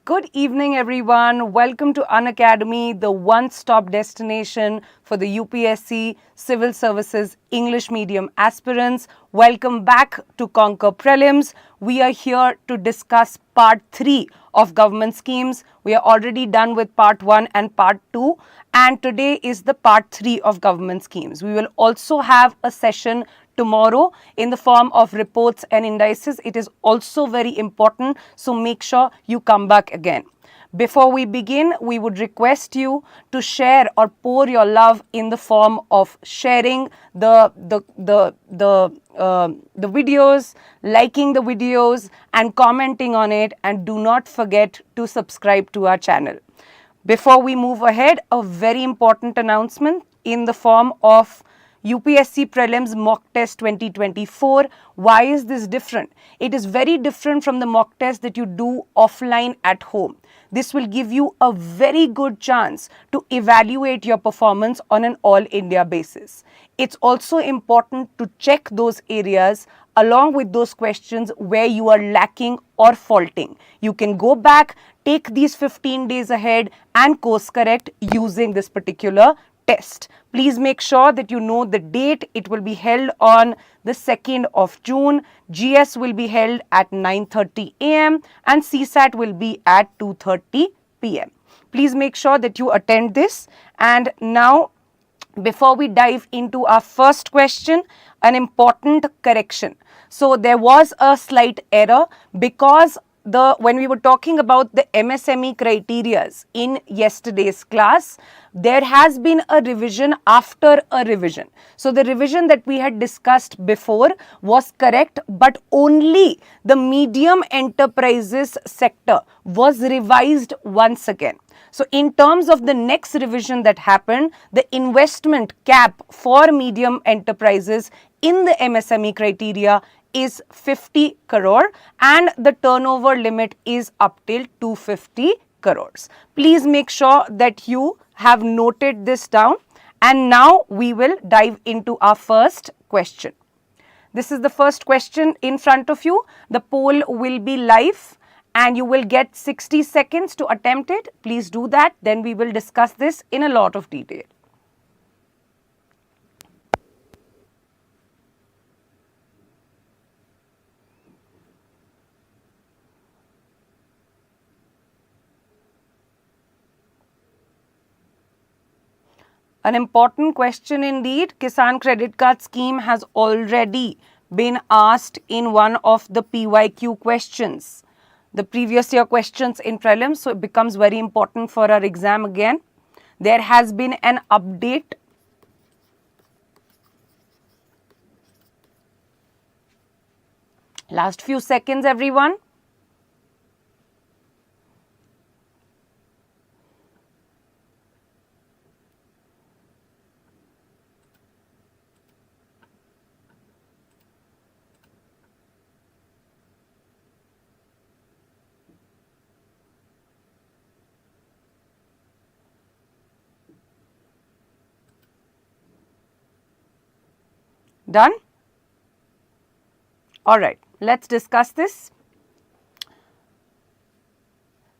Good evening, everyone. Welcome to Unacademy, the one-stop destination for the UPSC Civil Services English medium aspirants. Welcome back to Conquer Prelims. We are here to discuss part 3 of government schemes. We are already done with part 1 and part 2, and today is the part 3 of government schemes. We will also have a session tomorrow in the form of reports and indices. It is also very important, so make sure you come back again. Before we begin, we would request you to share or pour your love in the form of sharing the videos, liking the videos and commenting on it, and do not forget to subscribe to our channel. Before we move ahead, a very important announcement in the form of UPSC Prelims Mock Test 2024. Why is this different? It is very different from the mock test that you do offline at home. This will give you a very good chance to evaluate your performance on an all-India basis. It's also important to check those areas along with those questions where you are lacking or faulting. You can go back, take these 15 days ahead and course correct using this particular test. Please make sure that you know the date. It will be held on the 2nd of June. GS will be held at 9:30 a.m. and CSAT will be at 2:30 p.m. Please make sure that you attend this. And now, before we dive into our first question, an important correction. So there was a slight error because when we were talking about the MSME criterias in yesterday's class, there has been a revision after a revision. So the revision that we had discussed before was correct, but only the medium enterprises sector was revised once again. So in terms of the next revision that happened, the investment cap for medium enterprises in the MSME criteria is 50 crore and the turnover limit is up till 250 crores. Please make sure that you have noted this down, and now we will dive into our first question. This is the first question in front of you. The poll will be live and you will get 60 seconds to attempt it. Please do that. Then we will discuss this in a lot of detail. An important question indeed. Kisan credit card scheme has already been asked in one of the PYQ questions, the previous year questions in prelims, so it becomes very important for our exam again. There has been an update. Last few seconds, everyone. Done? All right, let's discuss this.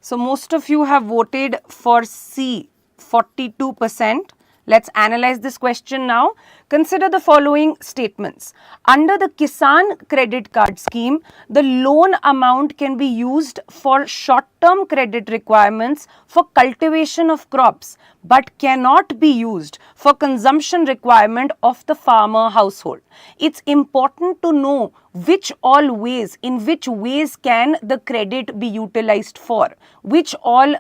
So most of you have voted for C, 42%. Let's analyze this question now. Consider the following statements. Under the Kisan credit card scheme, the loan amount can be used for short-term credit requirements for cultivation of crops, but cannot be used for consumption requirement of the farmer household. It's important to know in which ways can the credit be utilized for, which all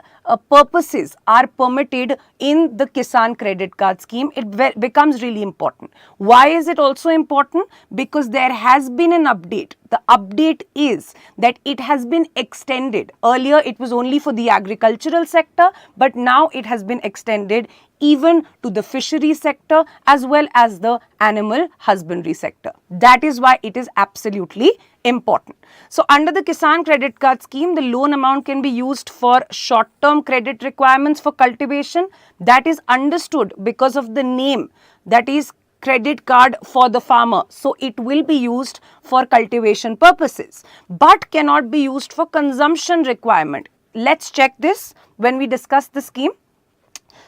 purposes are permitted in the Kisan credit card scheme. It becomes really important. Why is it also important? Because there has been an update. The update is that it has been extended. Earlier it was only for the agricultural sector, but now it has been extended even to the fishery sector as well as the animal husbandry sector. That is why it is absolutely important. So under the Kisan credit card scheme, the loan amount can be used for short-term credit requirements for cultivation. That is understood because of the name, that is credit card for the farmer. So it will be used for cultivation purposes, but cannot be used for consumption requirement. let's check this when we discuss the scheme.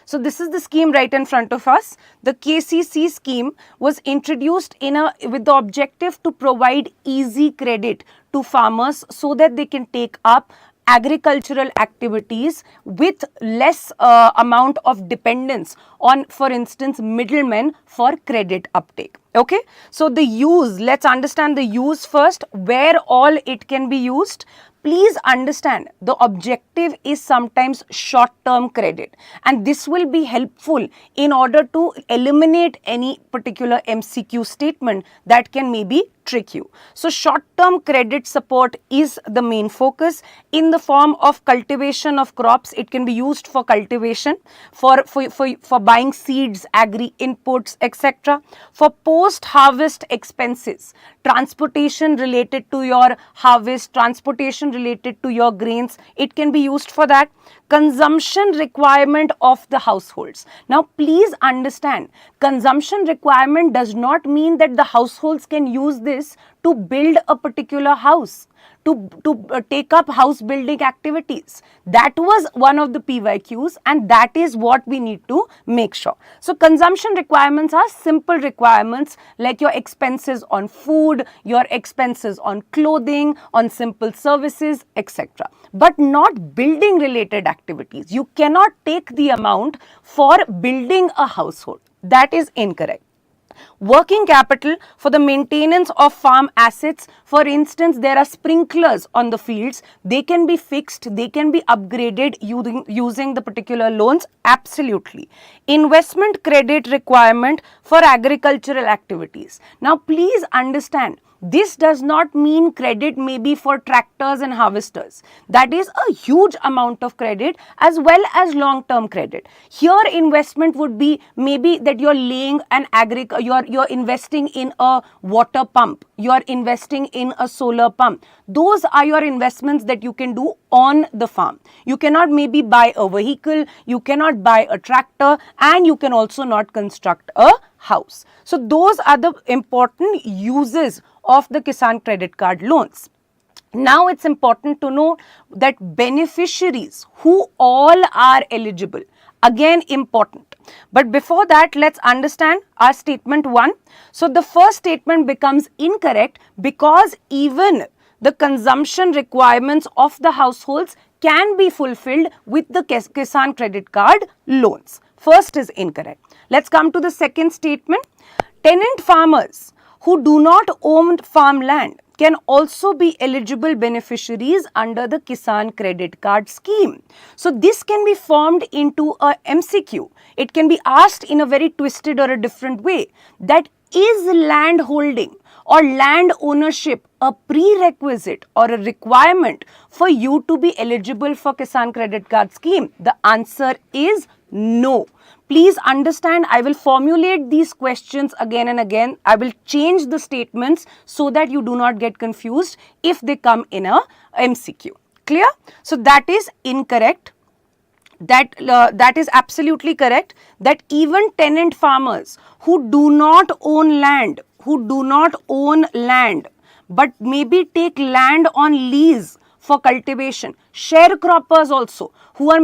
So this is the scheme right in front of us. The KCC scheme was introduced with the objective to provide easy credit to farmers so that they can take up agricultural activities with less amount of dependence on, for instance, middlemen for credit uptake. Okay, so the use, let's understand the use first, where all it can be used. Please understand, the objective is sometimes short-term credit, and this will be helpful in order to eliminate any particular MCQ statement that can maybe trick you. So short-term credit support is the main focus in the form of cultivation of crops. It can be used for cultivation, for buying seeds, agri inputs, etc. For post-harvest expenses, transportation related to your harvest, transportation related to your grains, it can be used for that. Consumption requirement of the households. Now please understand, consumption requirement does not mean that the households can use this to build a particular house, to take up house building activities. That was one of the PYQs, and that is what we need to make sure. So consumption requirements are simple requirements like your expenses on food, your expenses on clothing, on simple services, etc. But not building related activities. You cannot take the amount for building a household. That is incorrect. Working capital for the maintenance of farm assets. For instance, there are sprinklers on the fields. They can be fixed, they can be upgraded using the particular loans. Absolutely. Investment credit requirement for agricultural activities. Now, please understand, this does not mean credit may be for tractors and harvesters. That is a huge amount of credit as well as long-term credit. Here investment would be maybe that you're laying an you're investing in a water pump, you're investing in a solar pump. Those are your investments that you can do on the farm. You cannot maybe buy a vehicle, you cannot buy a tractor, and you can also not construct a house. So those are the important uses of the Kisan credit card loans. Now it's important to know that beneficiaries who all are eligible, again important. But before that, let's understand our statement 1. So the first statement becomes incorrect because even the consumption requirements of the households can be fulfilled with the Kisan credit card loans. First is incorrect. Let's come to the second statement. Tenant farmers who do not own farmland can also be eligible beneficiaries under the Kisan credit card scheme. So this can be formed into a MCQ. It can be asked in a very twisted or a different way, that is land holding or land ownership a prerequisite or a requirement for you to be eligible for Kisan credit card scheme? The answer is no. Please understand, I will formulate these questions again and again. I will change the statements so that you do not get confused if they come in a MCQ. Clear? So that is incorrect. That is absolutely correct, that even tenant farmers who do not own land, but maybe take land on lease for cultivation, sharecroppers also, who are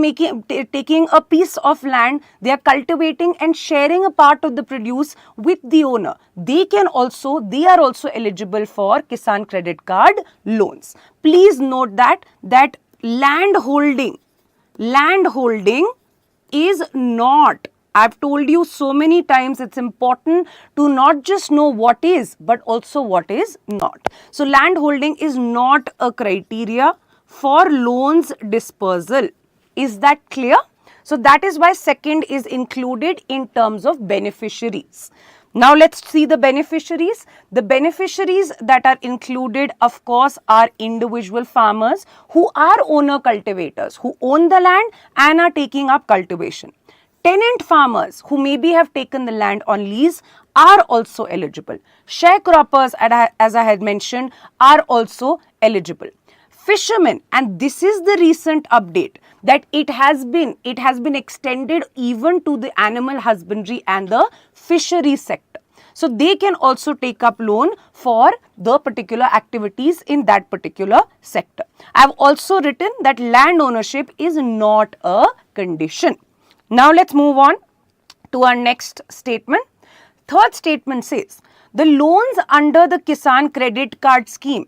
taking a piece of land, they are cultivating and sharing a part of the produce with the owner. They are also eligible for Kisan credit card loans. Please note that land holding is not, I've told you so many times, it's important to not just know what is, but also what is not. So land holding is not a criteria for loans dispersal. Is that clear? So that is why second is included in terms of beneficiaries. Now let's see the beneficiaries. The beneficiaries that are included, of course, are individual farmers who are owner cultivators, who own the land and are taking up cultivation. Tenant farmers who maybe have taken the land on lease are also eligible. Sharecroppers, as I had mentioned, are also eligible. Fishermen, and this is the recent update, that it has been extended even to the animal husbandry and the fishery sector. So they can also take up loan for the particular activities in that particular sector. I have also written that land ownership is not a condition. Now let's move on to our next statement. Third statement says, the loans under the Kisan Credit Card Scheme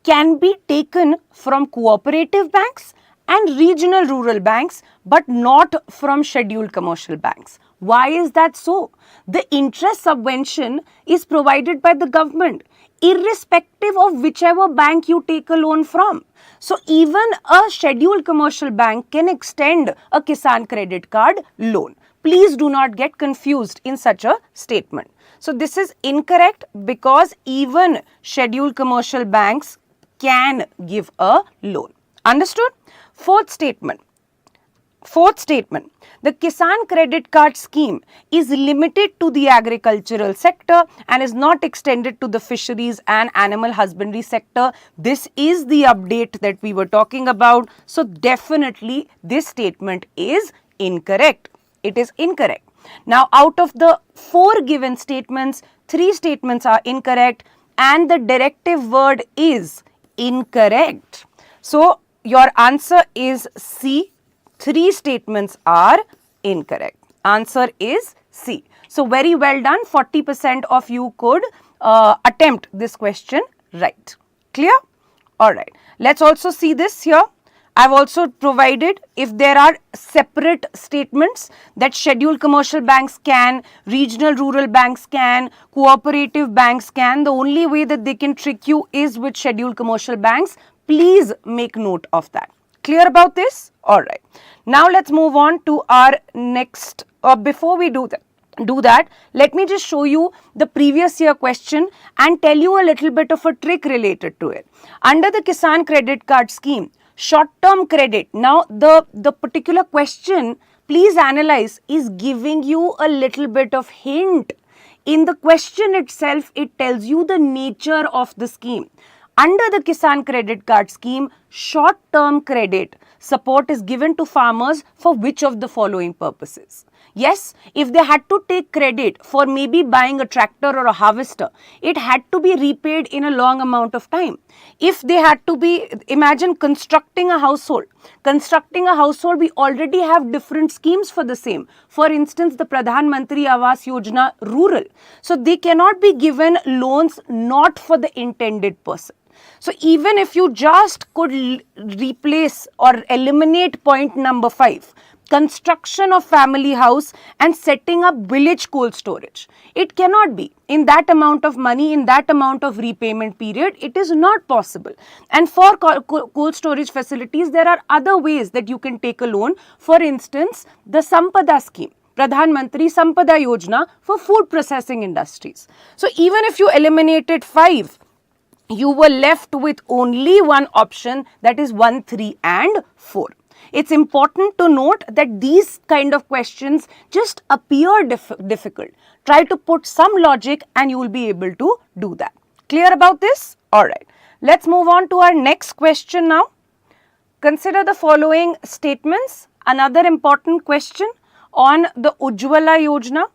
can be taken from cooperative banks and regional rural banks, but not from scheduled commercial banks. Why is that so? The interest subvention is provided by the government, irrespective of whichever bank you take a loan from. So even a scheduled commercial bank can extend a Kisan Credit Card loan. Please do not get confused in such a statement. So this is incorrect because even scheduled commercial banks can give a loan. Understood? Fourth statement. The Kisan Credit Card Scheme is limited to the agricultural sector and is not extended to the fisheries and animal husbandry sector. This is the update that we were talking about. So definitely this statement is incorrect. It is incorrect. Now out of the 4 given statements, 3 statements are incorrect and the directive word is incorrect. So your answer is C. 3 statements are incorrect. Answer is C. So very well done. 40% of you could attempt this question right. Clear? Alright. Let's also see this here. I have also provided if there are separate statements that scheduled commercial banks can, regional rural banks can, cooperative banks can, the only way that they can trick you is with scheduled commercial banks. Please make note of that. Clear about this? Alright. Now let's move on to our next, before we do that, let me just show you the previous year question and tell you a little bit of a trick related to it. Under the Kisan Credit Card Scheme, short-term credit, now the particular question, please analyze, is giving you a little bit of hint. In the question itself, it tells you the nature of the scheme. Under the Kisan Credit Card Scheme, short-term credit support is given to farmers for which of the following purposes? Yes, if they had to take credit for maybe buying a tractor or a harvester, it had to be repaid in a long amount of time. If they had to be, imagine constructing a household. Constructing a household, we already have different schemes for the same. For instance, the Pradhan Mantri Awas Yojana Rural. So they cannot be given loans not for the intended person. So even if you just could replace or eliminate point number 5, construction of family house and setting up village cold storage, it cannot be. In that amount of money, in that amount of repayment period, it is not possible. And for cold storage facilities, there are other ways that you can take a loan. For instance, the Sampada scheme. Pradhan Mantri Sampada Yojana for food processing industries. So even if you eliminated 5, you were left with only one option, that is 1, 3 and 4. It's important to note that these kind of questions just appear difficult. Try to put some logic and you will be able to do that. Clear about this? Alright. Let's move on to our next question now. Consider the following statements. Another important question on the Ujjwala Yojana.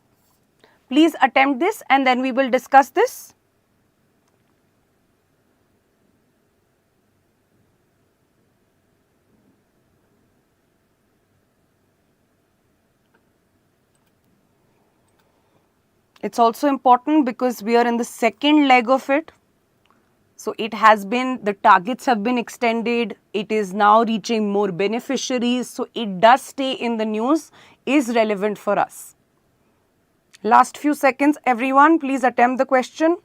Please attempt this and then we will discuss this. It's also important because we are in the second leg of it. So it has been, the targets have been extended. It is now reaching more beneficiaries. So it does stay in the news, is relevant for us. Last few seconds, everyone, please attempt the question.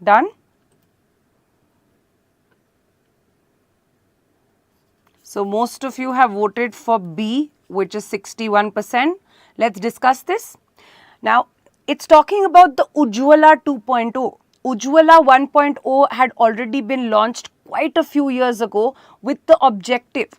Done? So most of you have voted for B, which is 61%. Let's discuss this. Now, it's talking about the Ujjwala 2.0. Ujjwala 1.0 had already been launched quite a few years ago with the objective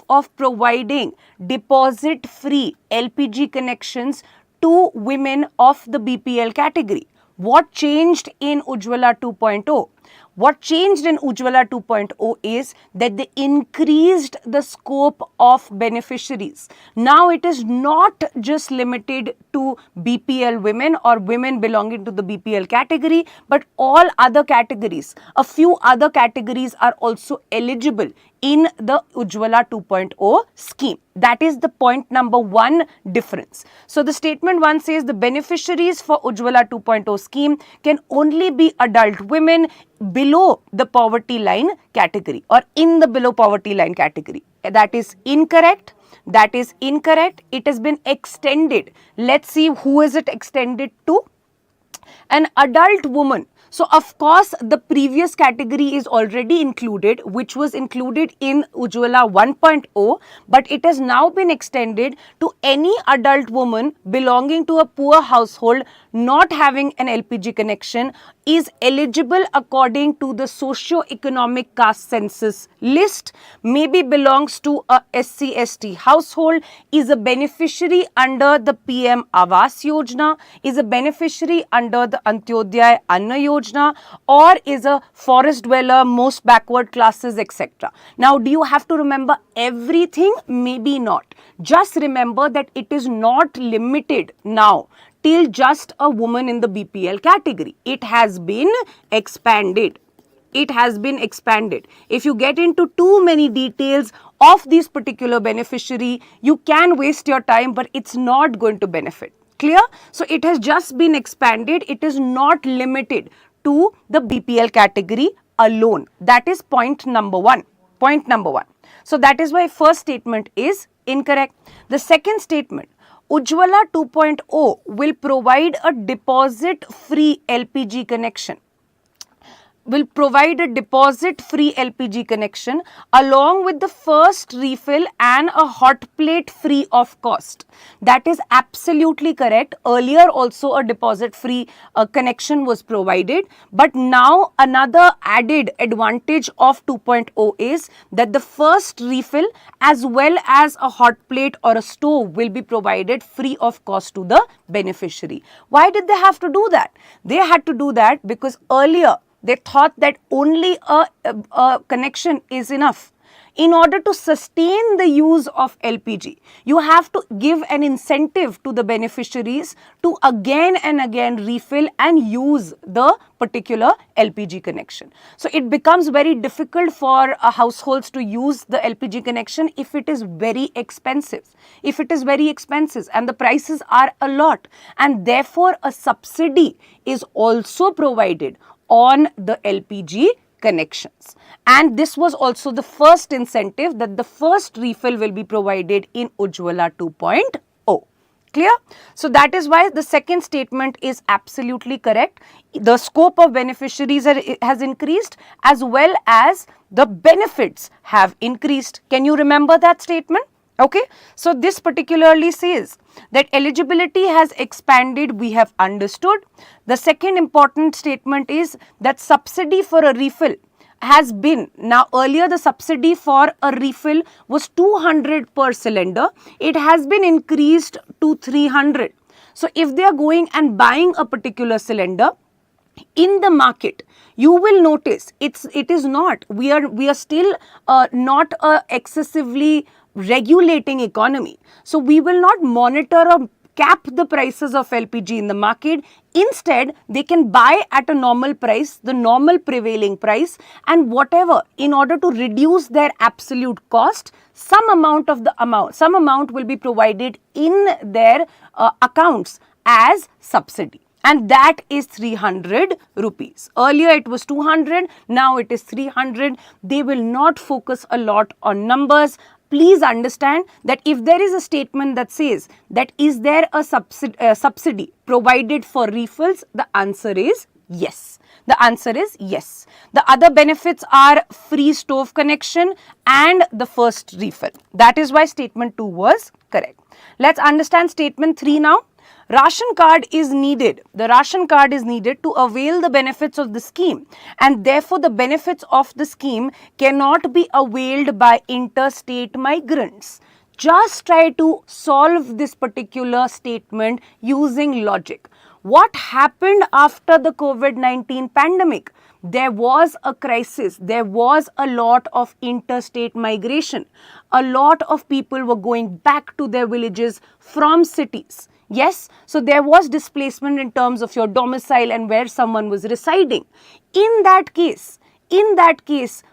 of providing deposit-free LPG connections to women of the BPL category. What changed in Ujjwala 2.0? What changed in Ujjwala 2.0 is that they increased the scope of beneficiaries. Now it is not just limited to BPL women or women belonging to the BPL category, but all other categories. A few other categories are also eligible in the Ujjwala 2.0 scheme. That is the point number 1 difference. So the statement 1 says the beneficiaries for Ujjwala 2.0 scheme can only be adult women below the poverty line category or in the below poverty line category. That is incorrect. That is incorrect. It has been extended. Let's see who is it extended to. An adult woman. So, of course, the previous category is already included, which was included in Ujjwala 1.0, but it has now been extended to any adult woman belonging to a poor household not having an LPG connection is eligible according to the socio-economic caste census list, maybe belongs to a SC/ST household, is a beneficiary under the PM Awas Yojana, is a beneficiary under the Antyodaya Anna Yojana, or is a forest dweller, most backward classes, etc. Now, do you have to remember everything? Maybe not. Just remember that it is not limited now till just a woman in the BPL category. It has been expanded. It has been expanded. If you get into too many details of this particular beneficiary, you can waste your time, but it's not going to benefit. Clear? So it has just been expanded. It is not limited to the BPL category alone. That is point number 1. Point number 1. So that is why first statement is incorrect. The second statement, Ujjwala 2.0 will provide a deposit-free LPG connection. Will provide a deposit-free LPG connection along with the first refill and a hot plate free of cost. That is absolutely correct. Earlier also a deposit-free connection was provided, but now another added advantage of 2.0 is that the first refill as well as a hot plate or a stove will be provided free of cost to the beneficiary. Why did they have to do that? They had to do that because earlier they thought that only a connection is enough. In order to sustain the use of LPG, you have to give an incentive to the beneficiaries to again and again refill and use the particular LPG connection. So it becomes very difficult for households to use the LPG connection if it is very expensive. If it is very expensive and the prices are a lot, and therefore a subsidy is also provided on the LPG connections. And this was also the first incentive that the first refill will be provided in Ujjwala 2.0. Clear? So that is why the second statement is absolutely correct. The scope of beneficiaries has increased as well as the benefits have increased. Can you remember that statement? Okay, so this particularly says that eligibility has expanded, we have understood. The second important statement is that subsidy for a refill has been, now earlier the subsidy for a refill was 200 per cylinder, it has been increased to 300. So if they are going and buying a particular cylinder in the market, you will notice it is not, we are still not a excessively regulating economy. So we will not monitor or cap the prices of LPG in the market. Instead, they can buy at a normal price, the normal prevailing price, and whatever, in order to reduce their absolute cost, some amount will be provided in their accounts as subsidy. And that is 300 rupees. Earlier it was 200, now it is 300. They will not focus a lot on numbers. Please understand that if there is a statement that says that is there a subsidy provided for refills, the answer is yes. The answer is yes. The other benefits are free stove connection and the first refill. That is why statement 2 was correct. Let's understand statement 3 now. Ration card is needed. The ration card is needed to avail the benefits of the scheme, and therefore the benefits of the scheme cannot be availed by interstate migrants. Just try to solve this particular statement using logic. What happened after the COVID-19 pandemic? There was a crisis. There was a lot of interstate migration. A lot of people were going back to their villages from cities. Yes, so there was displacement in terms of your domicile and where someone was residing. In that case,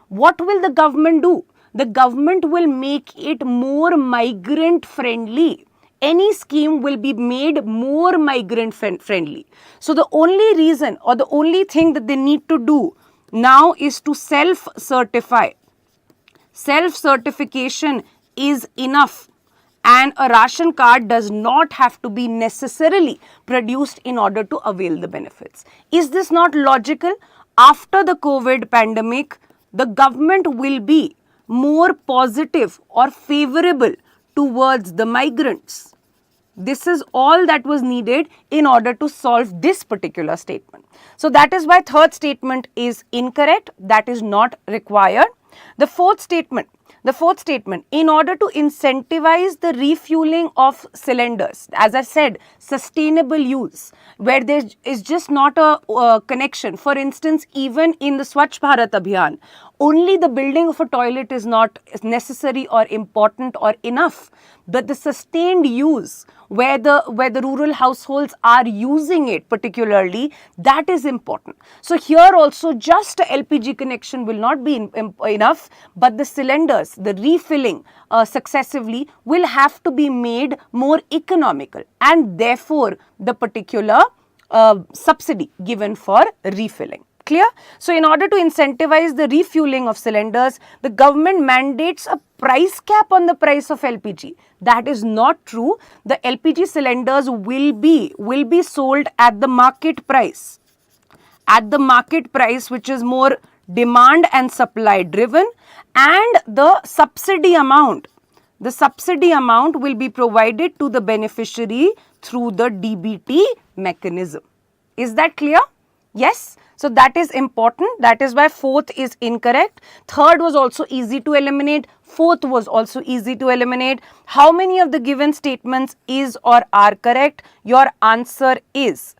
what will the government do? The government will make it more migrant friendly. Any scheme will be made more migrant friendly. So the only reason or the only thing that they need to do now is to self-certify. Self-certification is enough, and a ration card does not have to be necessarily produced in order to avail the benefits. Is this not logical? After the COVID pandemic, the government will be more positive or favorable towards the migrants. This is all that was needed in order to solve this particular statement. So that is why third statement is incorrect. That is not required. The fourth statement, in order to incentivize the refueling of cylinders, as I said, sustainable use, where there is just not a connection. For instance, even in the Swachh Bharat Abhiyan, only the building of a toilet is not necessary or important or enough, but the sustained use where the rural households are using it particularly, that is important. So here also just a LPG connection will not be enough, but the cylinders, the refilling successively will have to be made more economical, and therefore the particular subsidy given for refilling. Clear? So in order to incentivize the refueling of cylinders, the government mandates a price cap on the price of LPG. That is not true. The LPG cylinders will be sold at the market price. At the market price, which is more demand and supply driven, and the subsidy amount will be provided to the beneficiary through the DBT mechanism. Is that clear? Yes. So that is important. That is why fourth is incorrect. Third was also easy to eliminate. Fourth was also easy to eliminate. How many of the given statements is or are correct? Your answer is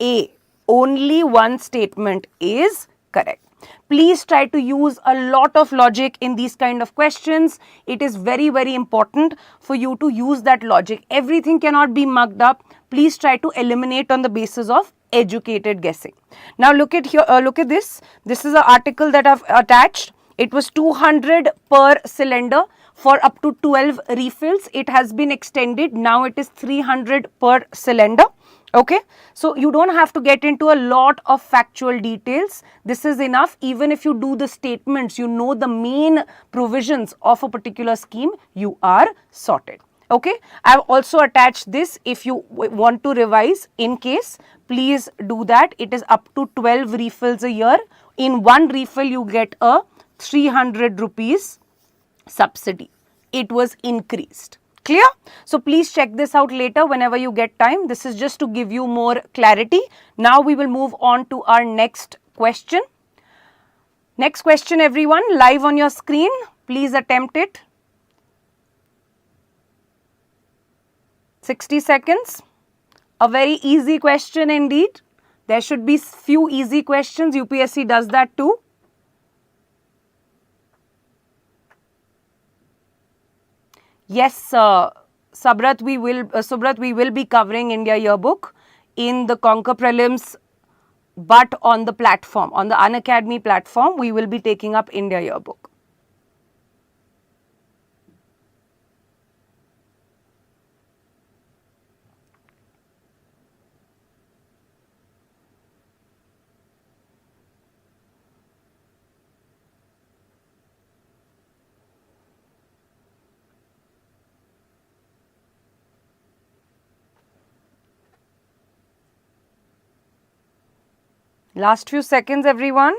A. Only one statement is correct. Please try to use a lot of logic in these kind of questions. It is very, very important for you to use that logic. Everything cannot be mugged up. Please try to eliminate on the basis of educated guessing. Now look at here. Look at this. This is an article that I've attached. It was 200 per cylinder for up to 12 refills. It has been extended. Now it is 300 per cylinder. Okay, so you don't have to get into a lot of factual details. This is enough. Even if you do the statements, you know the main provisions of a particular scheme, you are sorted. Okay, I have also attached this. If you want to revise in case, please do that. It is up to 12 refills a year. In one refill, you get a 300 rupees subsidy. It was increased. Clear? So please check this out later whenever you get time. This is just to give you more clarity. Now we will move on to our next question. Next question, everyone, live on your screen. Please attempt it. 60 seconds. A very easy question indeed. There should be few easy questions. UPSC does that too. Yes, Subrat, we will be covering India Yearbook in the Conquer Prelims, but on the platform, on the Unacademy platform, we will be taking up India Yearbook. Last few seconds, everyone.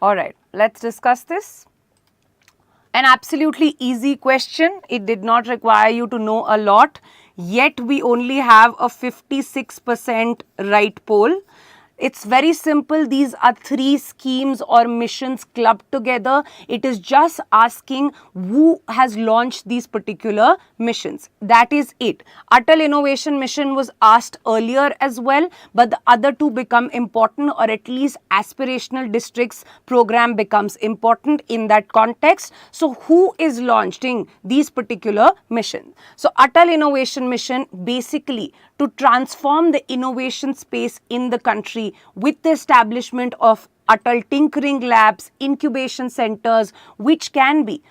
All right, let's discuss this. An absolutely easy question. It did not require you to know a lot, yet we only have a 56% right poll. It's very simple. These are 3 schemes or missions clubbed together. It is just asking who has launched these particular missions. That is it. Atal Innovation Mission was asked earlier as well, but the other 2 become important, or at least aspirational districts program becomes important in that context. So who is launching these particular missions? So Atal Innovation Mission basically to transform the innovation space in the country with the establishment of Atal Tinkering Labs, incubation centers, which can be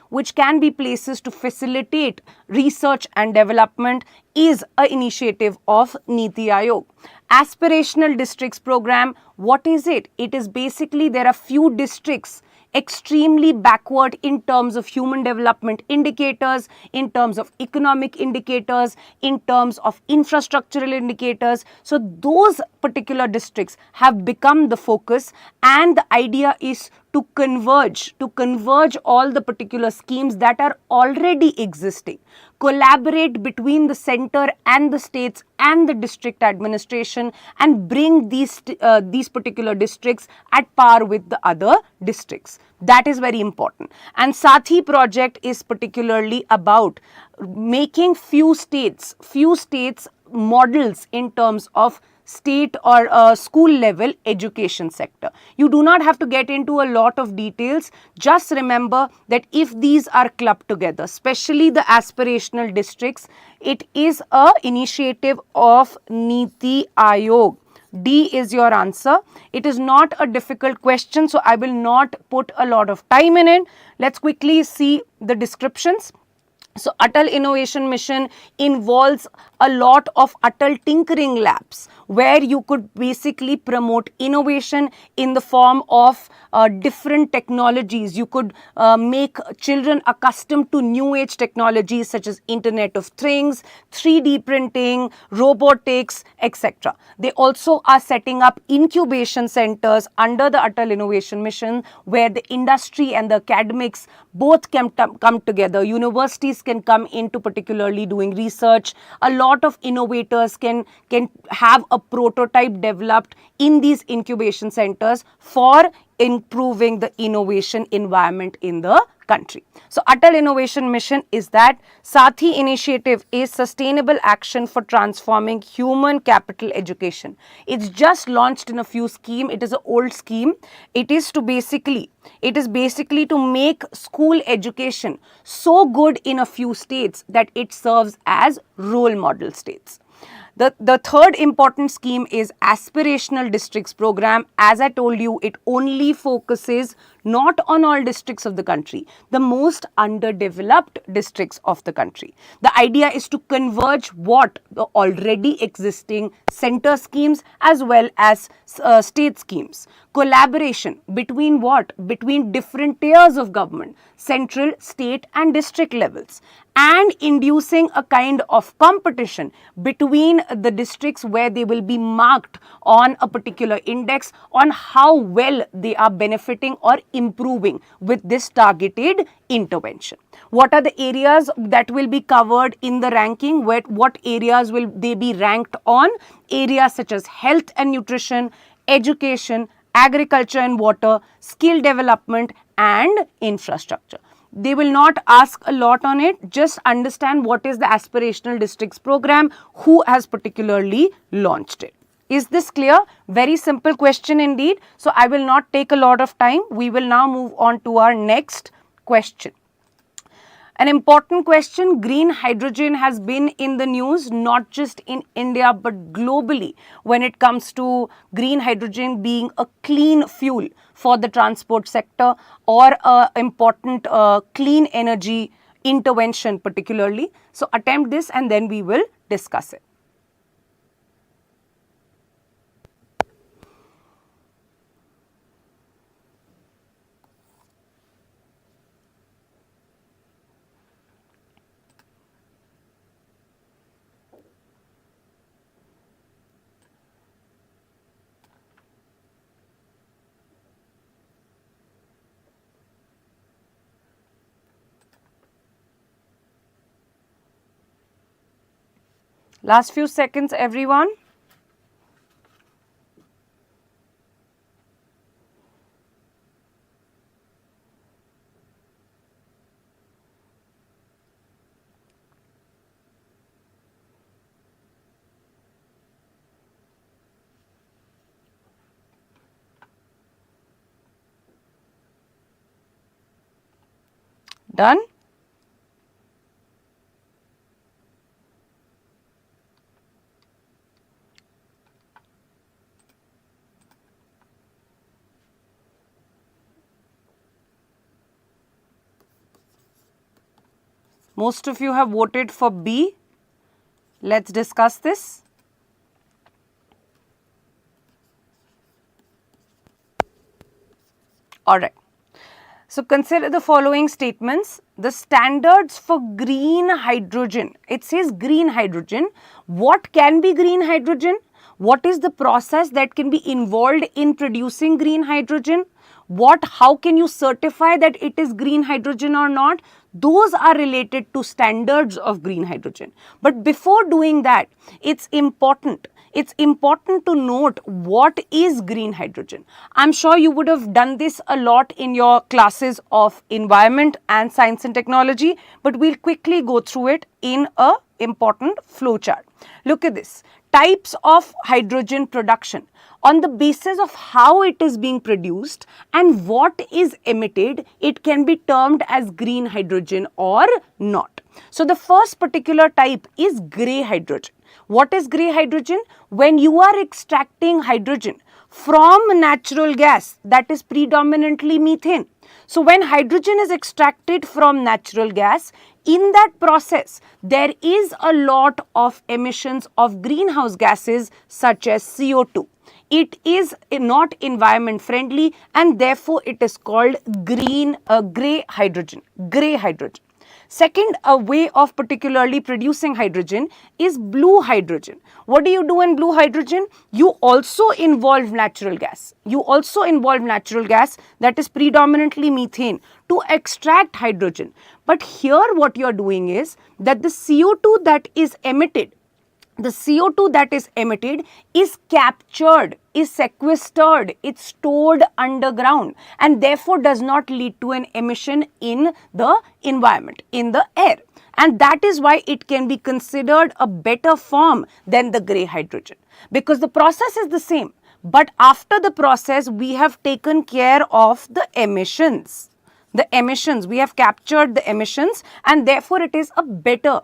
places to facilitate research and development, is an initiative of Niti Aayog. Aspirational Districts Program, what is it? It is basically there are few districts extremely backward in terms of human development indicators, in terms of economic indicators, in terms of infrastructural indicators. So those particular districts have become the focus, and the idea is to converge all the particular schemes that are already existing, collaborate between the center and the states and the district administration, and bring these particular districts at par with the other districts. That is very important. And Sathi project is particularly about making few states models in terms of state or school level education sector. You do not have to get into a lot of details. Just remember that if these are clubbed together, especially the aspirational districts, it is a initiative of Niti Aayog. D is your answer. It is not a difficult question, so I will not put a lot of time in it. Let's quickly see the descriptions. So Atal Innovation Mission involves a lot of Atal Tinkering Labs, where you could basically promote innovation in the form of different technologies. You could make children accustomed to new age technologies such as Internet of Things, 3D printing, robotics, etc. They also are setting up incubation centers under the Atal Innovation Mission, where the industry and the academics both can come together. Universities can come into particularly doing research. A lot of innovators can have a prototype developed in these incubation centers for improving the innovation environment in the country. So Atal Innovation Mission is that. Sathi initiative is sustainable action for transforming human capital education. It's just launched in a few scheme. It is an old scheme. It is basically to make school education so good in a few states that it serves as role model states. The third important scheme is Aspirational Districts Program. As I told you, it only focuses not on all districts of the country, the most underdeveloped districts of the country. The idea is to converge what the already existing center schemes as well as state schemes. Collaboration between what? Between different tiers of government, central, state and district levels, and inducing a kind of competition between the districts where they will be marked on a particular index on how well they are benefiting or improving with this targeted intervention. What are the areas that will be covered in the ranking? What areas will they be ranked on? Areas such as health and nutrition, education, agriculture and water, skill development and infrastructure. They will not ask a lot on it. Just understand what is the Aspirational Districts Program, who has particularly launched it. Is this clear? Very simple question indeed. So I will not take a lot of time. We will now move on to our next question. An important question. Green hydrogen has been in the news, not just in India but globally, when it comes to green hydrogen being a clean fuel for the transport sector or important clean energy intervention particularly. So attempt this and then we will discuss it. Last few seconds, everyone. Done? Most of you have voted for B. Let's discuss this. All right. So consider the following statements. The standards for green hydrogen. It says green hydrogen. What can be green hydrogen? What is the process that can be involved in producing green hydrogen? How can you certify that it is green hydrogen or not? Those are related to standards of green hydrogen. But before doing that, it's important to note what is green hydrogen. I'm sure you would have done this a lot in your classes of environment and science and technology, but we'll quickly go through it in a important flowchart. Look at this. Types of hydrogen production. On the basis of how it is being produced and what is emitted, it can be termed as green hydrogen or not. So the first particular type is grey hydrogen. What is grey hydrogen? When you are extracting hydrogen from natural gas, that is predominantly methane. So when hydrogen is extracted from natural gas, in that process, there is a lot of emissions of greenhouse gases such as CO2. It is not environment friendly and therefore it is called grey hydrogen. Second, a way of particularly producing hydrogen is blue hydrogen. What do you do in blue hydrogen? You also involve natural gas. That is predominantly methane to extract hydrogen. But here what you are doing is that the CO2 that is emitted is captured, is sequestered, it's stored underground and therefore does not lead to an emission in the environment, in the air. And that is why it can be considered a better form than the grey hydrogen, because the process is the same. But after the process, we have taken care of the emissions. We have captured the emissions and therefore it is a better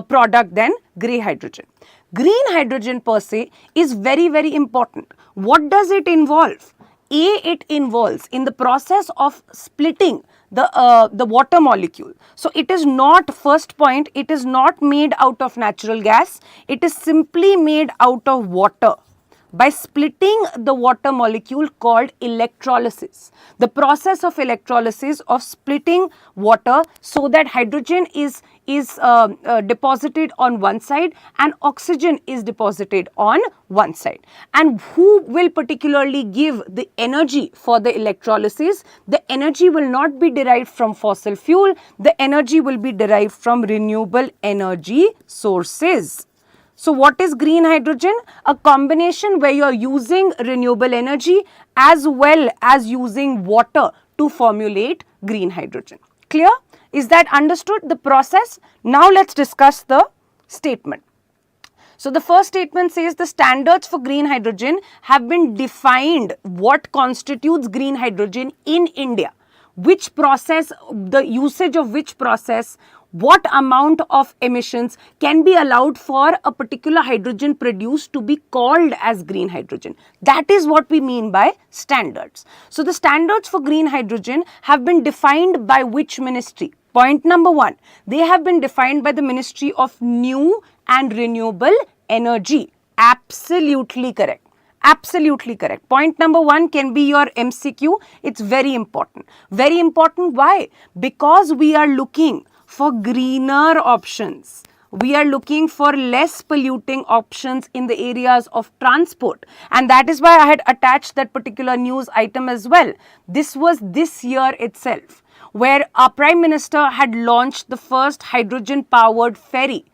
product than grey hydrogen. Green hydrogen per se is very, very important. What does it involve? It involves in the process of splitting the water molecule. So it is not, first point, it is not made out of natural gas. It is simply made out of water by splitting the water molecule called electrolysis. The process of electrolysis of splitting water so that hydrogen is deposited on one side and oxygen is deposited on one side. And who will particularly give the energy for the electrolysis? The energy will not be derived from fossil fuel. The energy will be derived from renewable energy sources. So what is green hydrogen? A combination where you are using renewable energy as well as using water to formulate green hydrogen. Clear? Is that understood, the process? Now let's discuss the statement. So the first statement says the standards for green hydrogen have been defined. What constitutes green hydrogen in India? Which process, the usage of which process, what amount of emissions can be allowed for a particular hydrogen produced to be called as green hydrogen. That is what we mean by standards. So the standards for green hydrogen have been defined by which ministry? Point number one, they have been defined by the Ministry of New and Renewable Energy. Absolutely correct. Absolutely correct. Point number one can be your MCQ. It's very important. Very important. Why? Because we are looking for greener options. We are looking for less polluting options in the areas of transport. And that is why I had attached that particular news item as well. This was this year itself, where our Prime Minister had launched the first hydrogen-powered ferry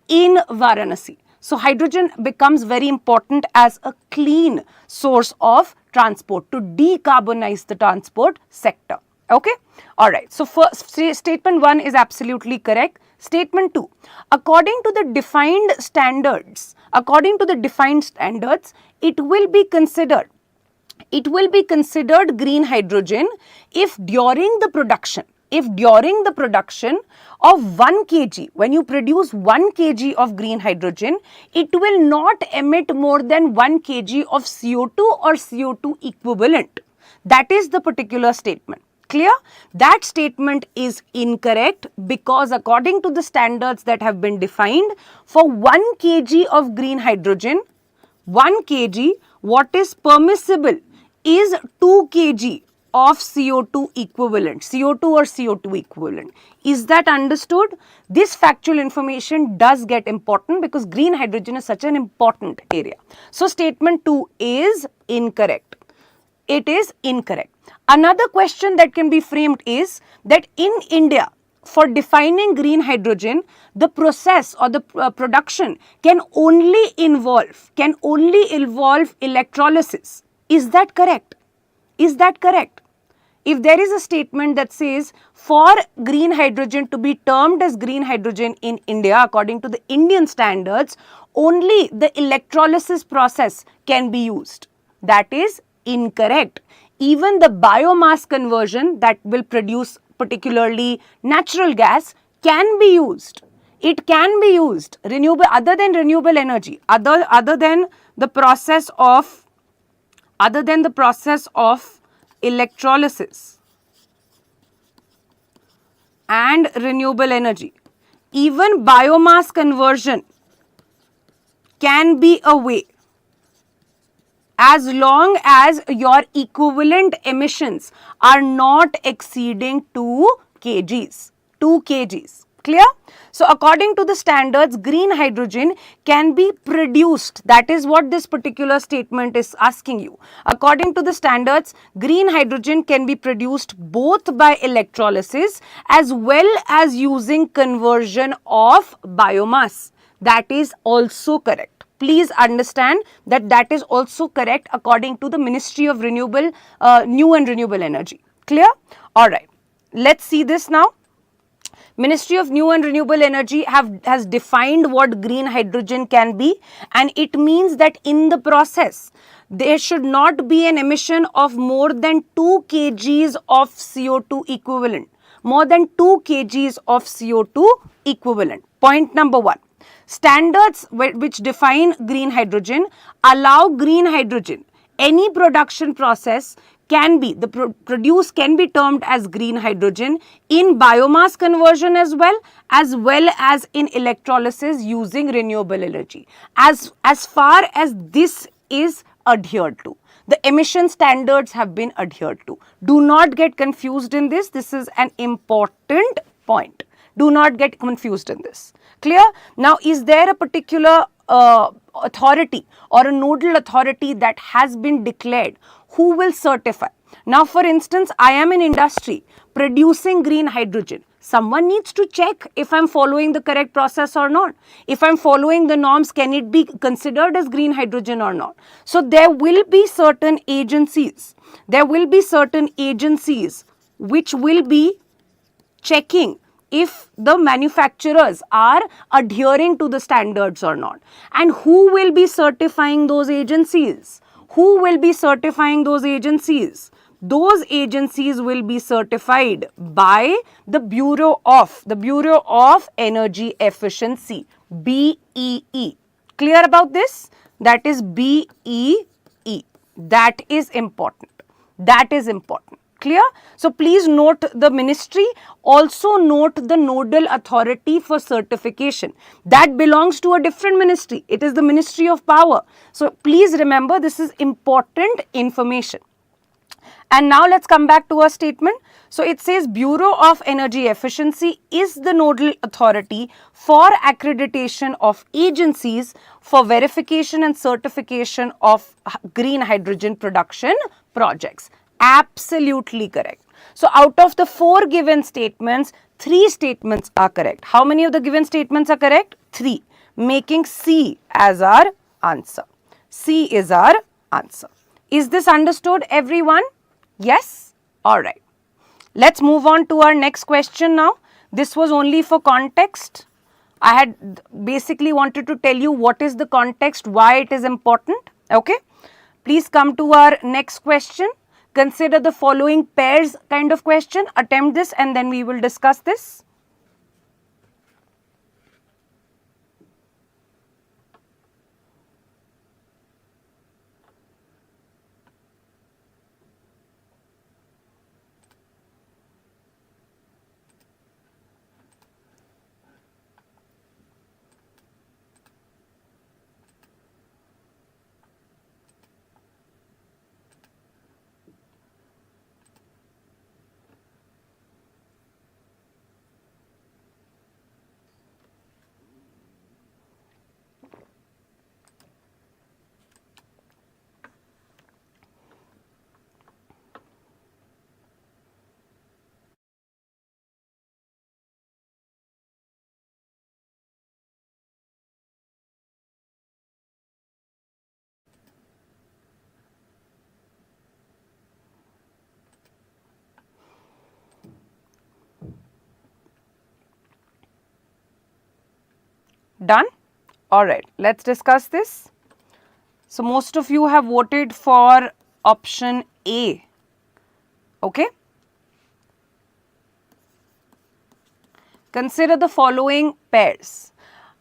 in Varanasi. So hydrogen becomes very important as a clean source of transport to decarbonize the transport sector. Okay, all right. So first, statement 1 is absolutely correct. Statement 2, according to the defined standards, it will be considered green hydrogen if during the production of 1 kg, when you produce 1 kg of green hydrogen, it will not emit more than 1 kg of CO2 or CO2 equivalent. That is the particular statement. Clear? That statement is incorrect because according to the standards that have been defined, for 1 kg of green hydrogen, 1 kg, what is permissible is 2 kg of CO2 equivalent, CO2 or CO2 equivalent. Is that understood? This factual information does get important because green hydrogen is such an important area. So statement 2 is incorrect. It is incorrect. Another question that can be framed is that in India, for defining green hydrogen, the process or the production can only involve electrolysis. Is that correct? Is that correct? If there is a statement that says for green hydrogen to be termed as green hydrogen in India according to the Indian standards, only the electrolysis process can be used. That is incorrect. Even the biomass conversion that will produce particularly natural gas can be used. It can be used. Renewable, other than renewable energy, other than the process of electrolysis and renewable energy, even biomass conversion can be a way, as long as your equivalent emissions are not exceeding 2 kgs. 2 kgs. Clear? So according to the standards, green hydrogen can be produced. That is what this particular statement is asking you. According to the standards, green hydrogen can be produced both by electrolysis as well as using conversion of biomass. That is also correct. Please understand that that is also correct according to the Ministry of Renewable, New and Renewable Energy. Clear? All right. Let's see this now. Ministry of New and Renewable Energy has defined what green hydrogen can be, and it means that in the process, there should not be an emission of more than 2 kgs of CO2 equivalent. More than 2 kgs of CO2 equivalent. Point number 1. Standards which define green hydrogen allow green hydrogen. Any production process can be, produce can be termed as green hydrogen in biomass conversion as well as in electrolysis using renewable energy. As far as this is adhered to, the emission standards have been adhered to. Do not get confused in this. This is an important point. Do not get confused in this. Clear? Now, is there a particular authority or a nodal authority that has been declared who will certify? Now, for instance, I am in industry producing green hydrogen. Someone needs to check if I am following the correct process or not. If I am following the norms, can it be considered as green hydrogen or not? So, there will be certain agencies. Which will be checking if the manufacturers are adhering to the standards or not. And who will be certifying those agencies? Who will be certifying those agencies? Those agencies will be certified by the Bureau of Energy Efficiency, BEE. Clear about this? That is BEE. That is important. That is important. Clear? So please note the ministry. Also note the nodal authority for certification. That belongs to a different ministry. It is the Ministry of Power. So please remember, this is important information. And now let's come back to our statement. So it says Bureau of Energy Efficiency is the nodal authority for accreditation of agencies for verification and certification of green hydrogen production projects. Absolutely correct. So out of the 4 given statements, 3 statements are correct. How many of the given statements are correct? 3. making C as our answer. C is our answer. Is this understood, everyone? Yes? Alright. Let's move on to our next question now. This was only for context. I had basically wanted to tell you what is the context, why it is important. Okay. Please come to our next question. Consider the following pairs kind of question. Attempt this and then we will discuss this. Done? Alright, let's discuss this. So, most of you have voted for option A. Okay. Consider the following pairs.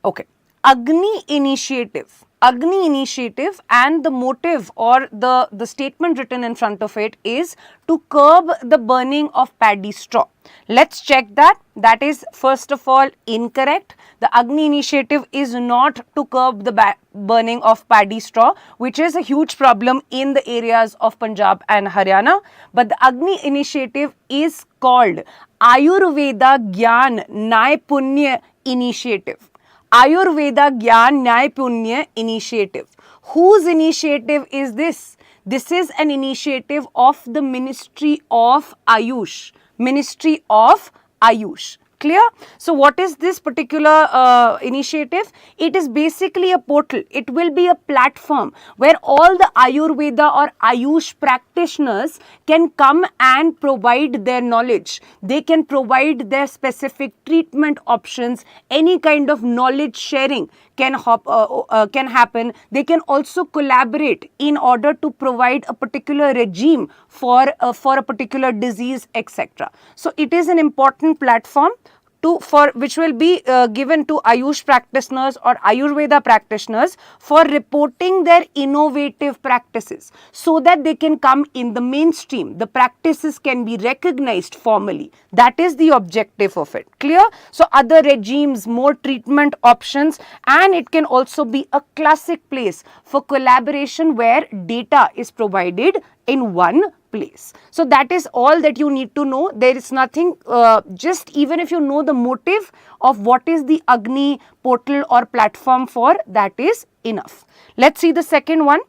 Okay. Agni initiative. Agni initiative, and the motive or the statement written in front of it is to curb the burning of paddy straw. Let's check that. That is first of all incorrect. The Agni initiative is not to curb the burning of paddy straw, which is a huge problem in the areas of Punjab and Haryana. But the Agni initiative is called Ayurveda Gyan Nyay Punya Initiative. Ayurveda Gyan Nyay Punya Initiative. Whose initiative is this? This is an initiative of the Ministry of Ayush. Ministry of Ayush. Clear? So, what is this particular initiative? It is basically a portal. It will be a platform where all the Ayurveda or Ayush practitioners can come and provide their knowledge. They can provide their specific treatment options. Any kind of knowledge sharing can happen. They can also collaborate in order to provide a particular regime for a particular disease, etc. So, it is an important platform which will be given to Ayush practitioners or Ayurveda practitioners for reporting their innovative practices so that they can come in the mainstream. The practices can be recognized formally. That is the objective of it. Clear? So, other regimes, more treatment options, and it can also be a classic place for collaboration where data is provided in one place. So, that is all that you need to know. There is nothing, just even if you know the motive of what is the Agni portal or platform for, that is enough. Let's see the second one.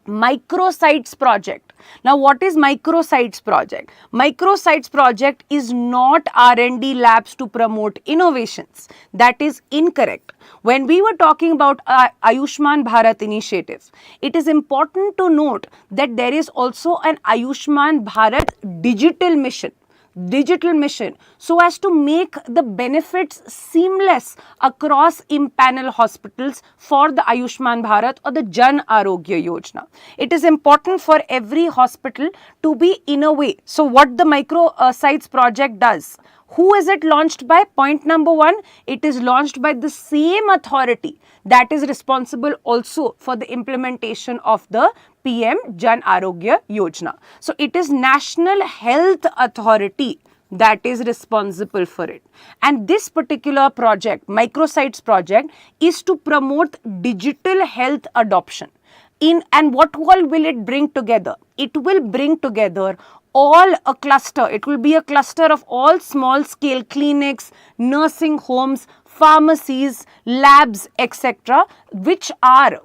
Microsites project. Now, what is microsites project? Microsites project is not R&D labs to promote innovations. That is incorrect. When we were talking about Ayushman Bharat initiative, it is important to note that there is also an Ayushman Bharat digital mission so as to make the benefits seamless across impanel hospitals for the Ayushman Bharat or the Jan Arogya Yojana. It is important for every hospital to be in a way. So, what the microsites project does? Who is it launched by? Point number one, it is launched by the same authority that is responsible also for the implementation of the PM Jan Arogya Yojana. So, it is National Health Authority that is responsible for it. And this particular project, microsites project, is to promote digital health adoption. And what all will it bring together? It will bring together all a cluster. It will be a cluster of all small scale clinics, nursing homes, pharmacies, labs, etc., which are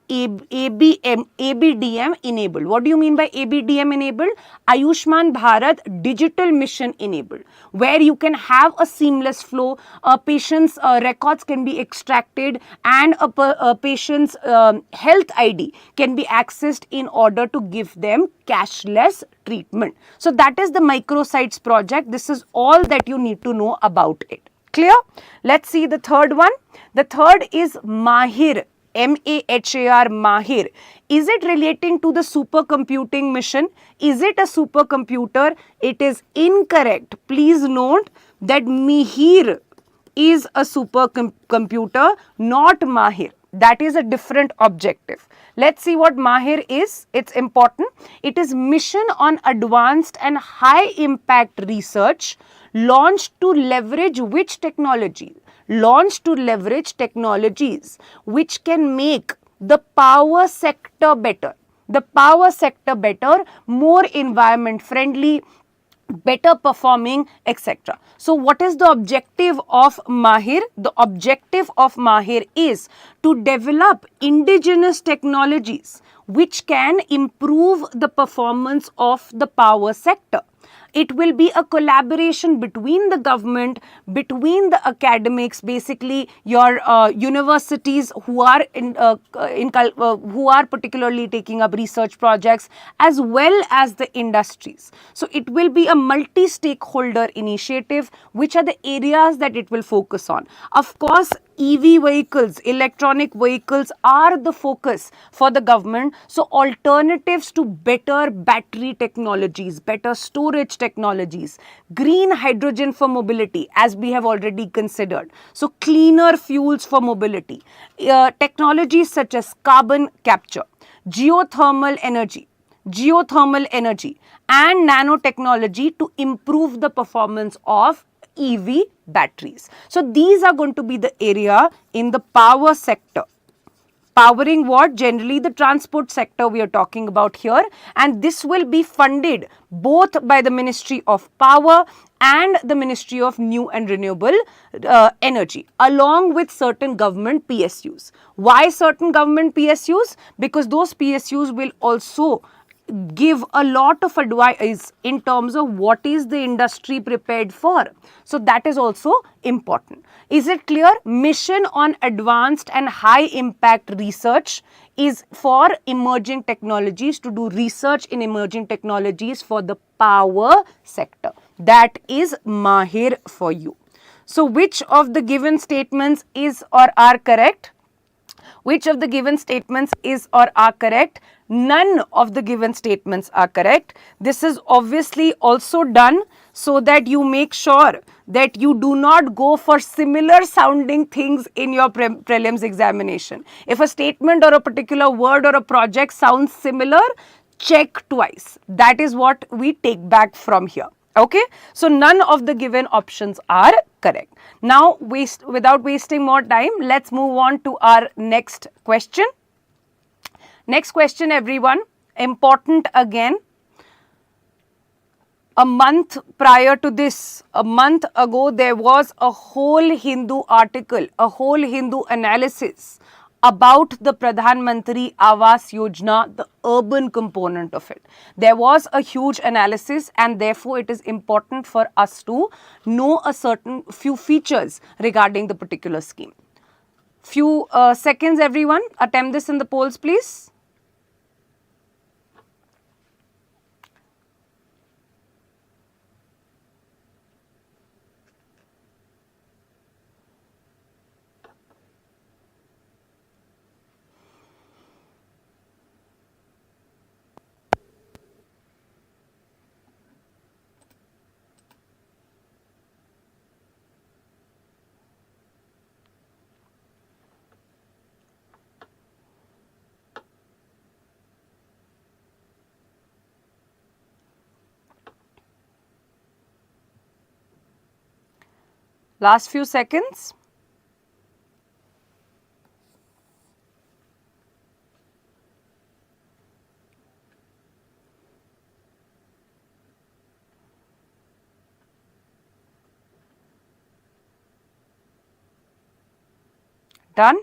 ABDM enabled. What do you mean by ABDM enabled? Ayushman Bharat Digital Mission enabled, where you can have a seamless flow. A patient's records can be extracted, and a patient's health ID can be accessed in order to give them cashless treatment. So that is the microsites project. This is all that you need to know about it. Clear? Let's see the third one. The third is Mahir. MAHAR, Mahir. Is it relating to the supercomputing mission? Is it a supercomputer? It is incorrect. Please note that Mihir is a supercomputer, not Mahir. That is a different objective. Let's see what Mahir is. It's important. It is Mission on Advanced and High Impact Research, launched to leverage which technology? Launched to leverage technologies which can make the power sector better. The power sector better, more environment friendly, better performing, etc. So what is the objective of Mahir? The objective of Mahir is to develop indigenous technologies which can improve the performance of the power sector. It will be a collaboration between the government, between the academics, basically your universities who are who are particularly taking up research projects, as well as the industries. So it will be a multi-stakeholder initiative. Which are the areas that it will focus on? Of course, EV vehicles, electronic vehicles are the focus for the government. So alternatives to better battery technologies, better storage technologies, green hydrogen for mobility, as we have already considered. So cleaner fuels for mobility, technologies such as carbon capture, geothermal energy, and nanotechnology to improve the performance of EV batteries. So these are going to be the area in the power sector. Powering what? Generally the transport sector we are talking about here, and this will be funded both by the Ministry of Power and the Ministry of New and Renewable Energy, along with certain government PSUs. Why certain government PSUs? Because those PSUs will also give a lot of advice in terms of what is the industry prepared for. So that is also important. Is it clear? Mission on Advanced and High Impact Research is for emerging technologies, to do research in emerging technologies for the power sector. That is Mahir for you. So which of the given statements is or are correct? Which of the given statements is or are correct? None of the given statements are correct. This is obviously also done so that you make sure that you do not go for similar sounding things in your prelims examination. If a statement or a particular word or a project sounds similar, check twice. That is what we take back from here. Okay, so none of the given options are correct. Now, without wasting more time, let's move on to our next question. Next question, everyone, important again. A month prior to this, a month ago, there was a whole Hindu article, a whole Hindu analysis about the Pradhan Mantri Awas Yojana, the urban component of it. There was a huge analysis, and therefore it is important for us to know a certain few features regarding the particular scheme. Few seconds, everyone. Attempt this in the polls, please. Last few seconds. Done.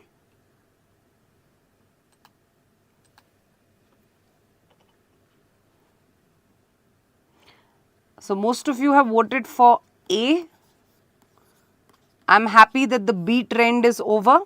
So most of you have voted for A. I'm happy that the B trend is over.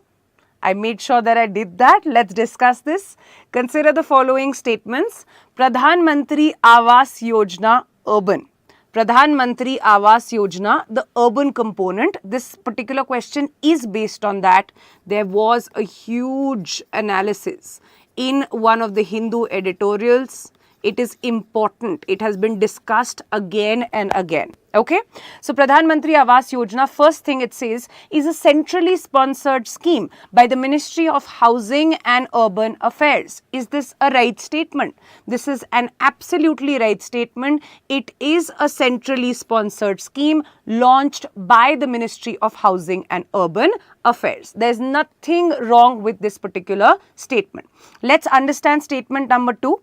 I made sure that I did that. Let's discuss this. Consider the following statements. Pradhan Mantri Awas Yojana Urban. Pradhan Mantri Awas Yojana, the urban component. This particular question is based on that. There was a huge analysis in one of the Hindu editorials. It is important. It has been discussed again and again. Okay. So Pradhan Mantri Awas Yojana, first thing it says, is a centrally sponsored scheme by the Ministry of Housing and Urban Affairs. Is this a right statement? This is an absolutely right statement. It is a centrally sponsored scheme launched by the Ministry of Housing and Urban Affairs. There's nothing wrong with this particular statement. Let's understand statement number 2.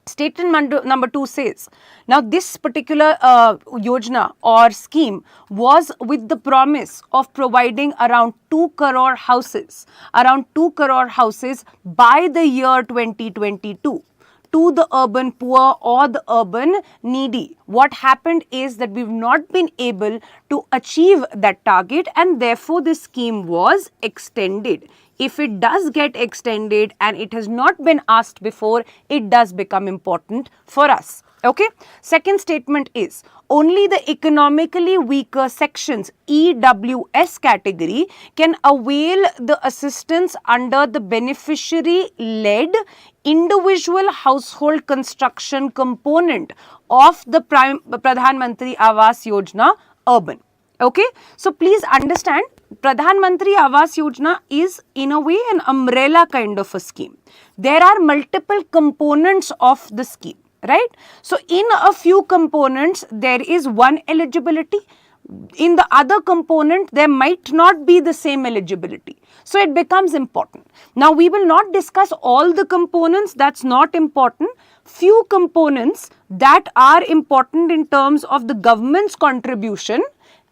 Statement number 2 says, now this particular yojana or scheme was with the promise of providing around 2 crore houses by the year 2022 to the urban poor or the urban needy. What happened is that we've not been able to achieve that target, and therefore this scheme was extended. If it does get extended and it has not been asked before, it does become important for us. Okay. Second statement is, only the economically weaker sections, EWS category, can avail the assistance under the beneficiary-led individual household construction component of the Pradhan Mantri Awas Yojana Urban. Okay. So please understand, Pradhan Mantri Awas Yojana is in a way an umbrella kind of a scheme. There are multiple components of the scheme, right? So in a few components, there is one eligibility. In the other component, there might not be the same eligibility. So it becomes important. Now we will not discuss all the components, that's not important. Few components that are important in terms of the government's contribution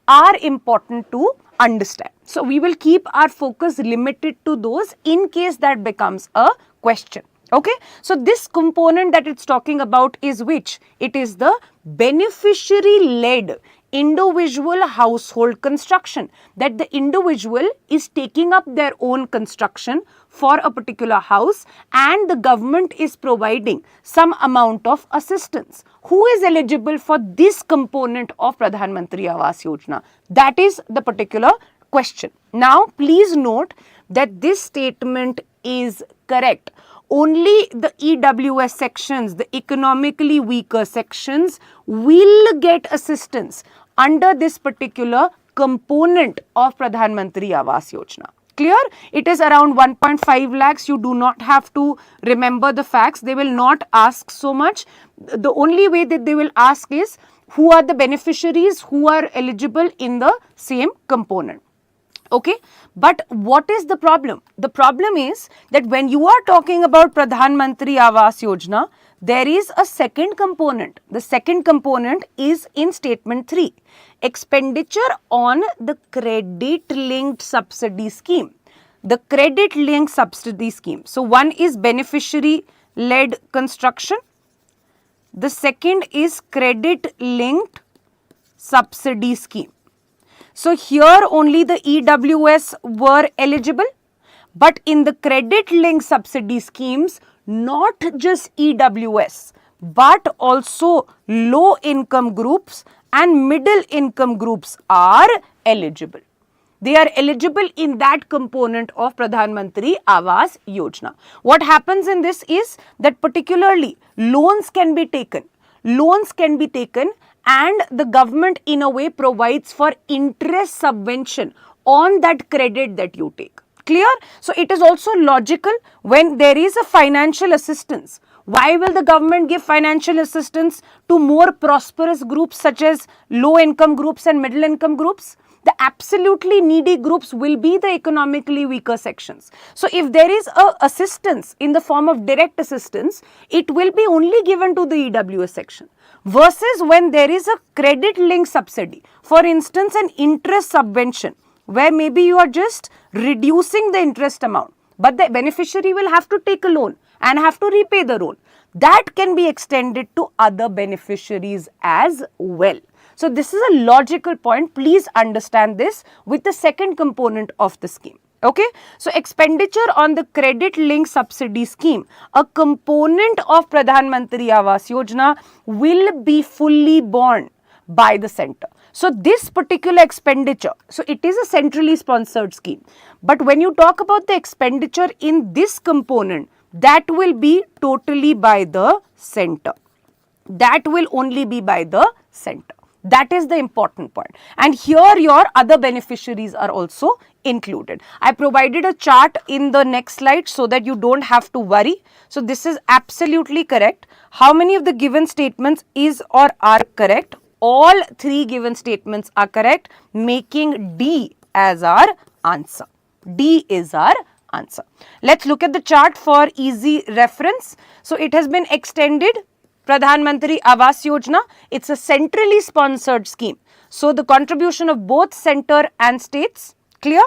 are important to understand. So we will keep our focus limited to those in case that becomes a question. Okay. So this component that it's talking about is which? It is the beneficiary-led individual household construction, that the individual is taking up their own construction for a particular house and the government is providing some amount of assistance. Who is eligible for this component of Pradhan Mantri Awas Yojana? That is the particular question. Now please note that this statement is correct. Only the EWS sections, the economically weaker sections, will get assistance under this particular component of Pradhan Mantri Awas Yojana. Clear? It is around 1.5 lakhs. You do not have to remember the facts. They will not ask so much. The only way that they will ask is who are the beneficiaries who are eligible in the same component. Okay, but what is the problem? The problem is that when you are talking about Pradhan Mantri Awas Yojana, there is a second component. The second component is in statement 3, expenditure on the credit linked subsidy scheme. The credit linked subsidy scheme. So one is beneficiary led construction. The second is credit linked subsidy scheme. So here only the EWS were eligible, but in the credit linked subsidy schemes, not just EWS, but also low income groups and middle income groups are eligible. They are eligible in that component of Pradhan Mantri Awas Yojana. What happens in this is that particularly loans can be taken. And the government in a way provides for interest subvention on that credit that you take. Clear? So it is also logical when there is a financial assistance. Why will the government give financial assistance to more prosperous groups such as low income groups and middle income groups? The absolutely needy groups will be the economically weaker sections. So if there is a assistance in the form of direct assistance, it will be only given to the EWS section. Versus when there is a credit linked subsidy, for instance an interest subvention where maybe you are just reducing the interest amount, but the beneficiary will have to take a loan and have to repay the loan. That can be extended to other beneficiaries as well. So this is a logical point. Please understand this with the second component of the scheme. Okay, so expenditure on the credit linked subsidy scheme, a component of Pradhan Mantri Awas Yojana, will be fully borne by the center. So this particular expenditure, so it is a centrally sponsored scheme, but when you talk about the expenditure in this component, that will be totally by the center. That will only be by the center. That is the important point. And here your other beneficiaries are also included. I provided a chart in the next slide so that you don't have to worry. So this is absolutely correct. How many of the given statements is or are correct? All three given statements are correct, making D as our answer. D is our answer. Let's look at the chart for easy reference. So it has been extended. Pradhan Mantri Awas Yojana, it's a centrally sponsored scheme. So the contribution of both center and states, clear?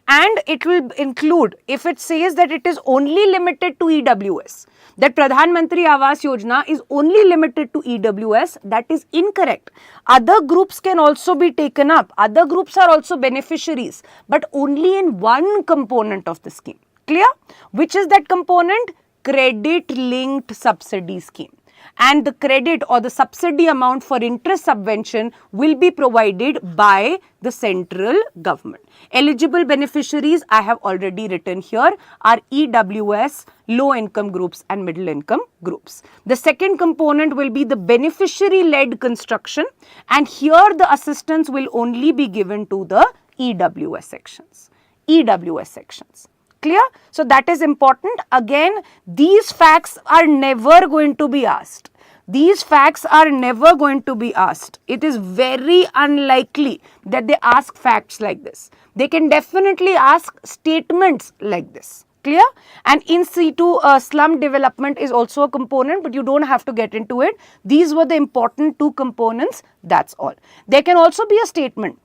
And it will include, if it says that it is only limited to EWS, that Pradhan Mantri Awas Yojana is only limited to EWS, that is incorrect. Other groups can also be taken up. Other groups are also beneficiaries, but only in one component of the scheme. Clear? Which is that component? Credit linked subsidy scheme. And the credit or the subsidy amount for interest subvention will be provided by the central government. Eligible beneficiaries I have already written here are EWS, low income groups and middle income groups. The second component will be the beneficiary led construction, and here the assistance will only be given to the EWS sections. EWS sections. Clear? So that is important. Again, these facts are never going to be asked. These facts are never going to be asked. It is very unlikely that they ask facts like this. They can definitely ask statements like this. Clear? And in situ slum development is also a component, but you don't have to get into it. These were the important two components. That's all. There can also be a statement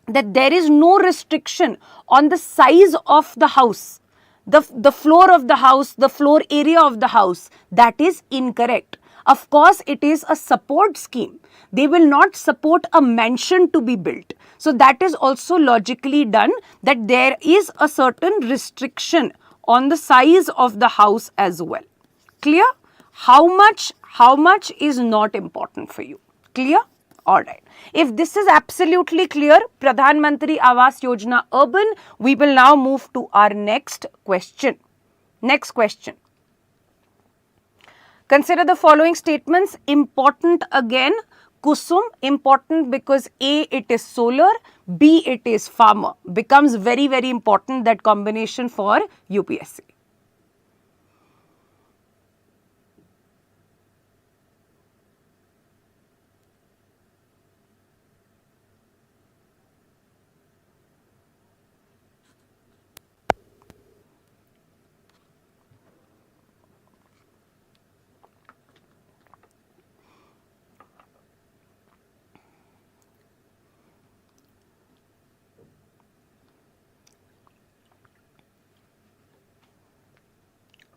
that there is no restriction on the size of the house. The floor of the house, the floor area of the house, that is incorrect. Of course, it is a support scheme. They will not support a mansion to be built. So that is also logically done, that there is a certain restriction on the size of the house as well. Clear? How much is not important for you. Clear? Alright. If this is absolutely clear, Pradhan Mantri Awas Yojana Urban, we will now move to our next question. Next question. Consider the following statements. Important again. Kusum, important because A, it is solar, B, it is farmer. Becomes very, very important, that combination for UPSC.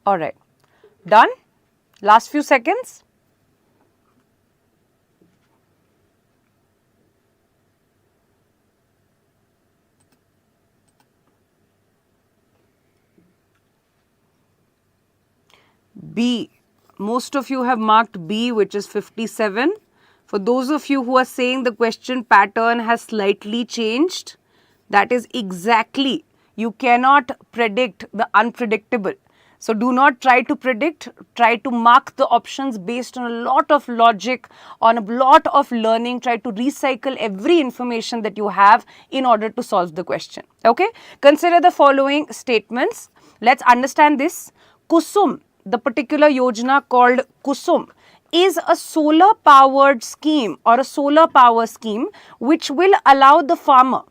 Alright, done? Last few seconds. B, most of you have marked B, which is 57. For those of you who are saying the question pattern has slightly changed, that is exactly, you cannot predict the unpredictable. So do not try to predict, try to mark the options based on a lot of logic, on a lot of learning, try to recycle every information that you have in order to solve the question. Okay? Consider the following statements. Let's understand this. Kusum, the particular yojana called Kusum, is a solar powered scheme or a solar power scheme which will allow the farmer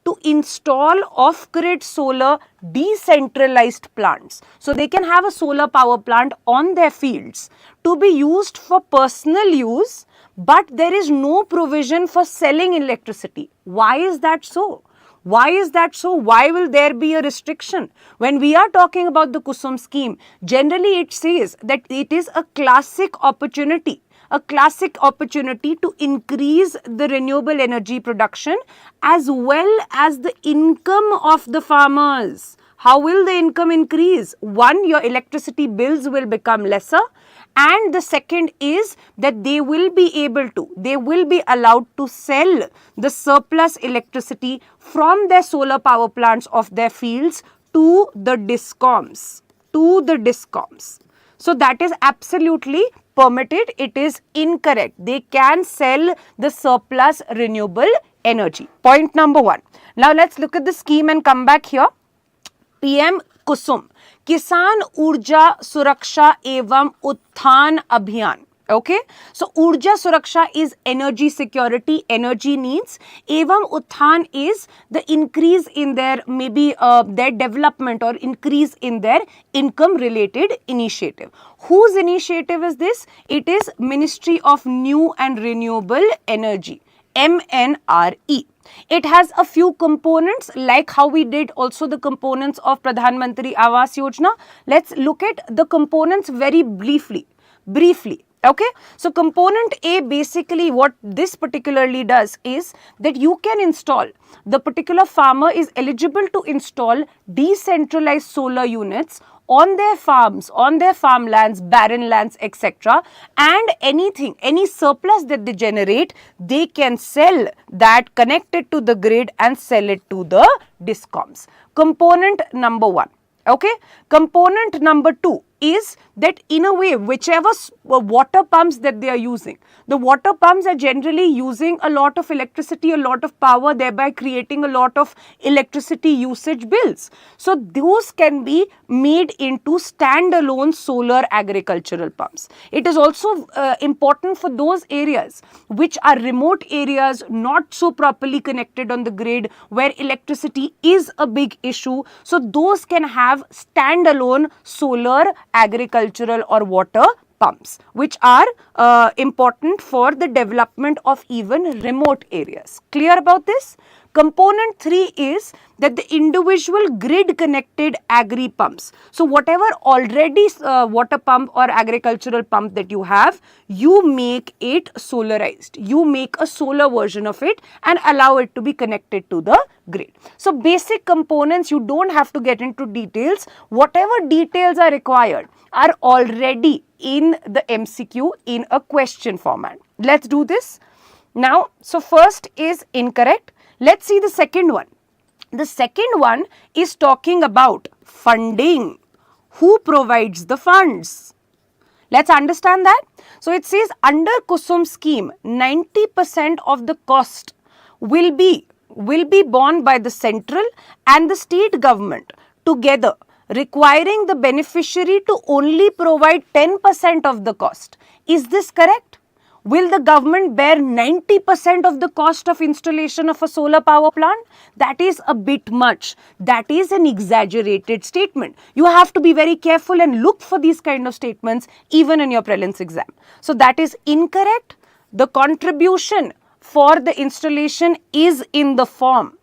to install off-grid solar decentralized plants. So they can have a solar power plant on their fields to be used for personal use, but there is no provision for selling electricity. Why is that so? Why is that so? Why will there be a restriction? When we are talking about the Kusum scheme, generally it says that it is a classic opportunity to increase the renewable energy production as well as the income of the farmers. How will the income increase? One, your electricity bills will become lesser, and the second is that they will be allowed to sell the surplus electricity from their solar power plants of their fields to the discoms. So that is absolutely permitted. It is incorrect. They can sell the surplus renewable energy. Point number 1. Now let's look at the scheme and come back here. PM Kusum, Kisan Urja Suraksha Evam Uthan Abhiyan. Okay, so Urja Suraksha is energy security, energy needs. Evam Uthan is the increase in their their development or increase in their income related initiative. Whose initiative is this? It is Ministry of New and Renewable Energy, MNRE. It has a few components, like how we did also the components of Pradhan Mantri Awas Yojana. Let's look at the components very briefly. Okay, so component A, basically what this particularly does is that you can install, the particular farmer is eligible to install decentralized solar units on their farms, on their farmlands, barren lands, etc. And any surplus that they generate, they can sell that, connect it to the grid and sell it to the discoms. Component number 1. Okay, component number 2 is that in a way, whichever water pumps that they are using, the water pumps are generally using a lot of electricity, a lot of power, thereby creating a lot of electricity usage bills. So those can be made into standalone solar agricultural pumps. It is also important for those areas which are remote areas, not so properly connected on the grid, where electricity is a big issue. So those can have standalone solar agricultural or water pumps, which are important for the development of even remote areas. Clear about this? Component 3 is that the individual grid connected agri pumps. So whatever already water pump or agricultural pump that you have, you make it solarized. You make a solar version of it and allow it to be connected to the grid. So basic components, you don't have to get into details. Whatever details are required are already in the MCQ in a question format. Let's do this. Now, so first is incorrect. Let's see the second one. The second one is talking about funding. Who provides the funds? Let's understand that. So it says under Kusum scheme, 90% of the cost will be borne by the central and the state government together, requiring the beneficiary to only provide 10% of the cost. Is this correct? Will the government bear 90% of the cost of installation of a solar power plant? That is a bit much. That is an exaggerated statement. You have to be very careful and look for these kind of statements even in your prelims exam. So that is incorrect. The contribution for the installation is in the form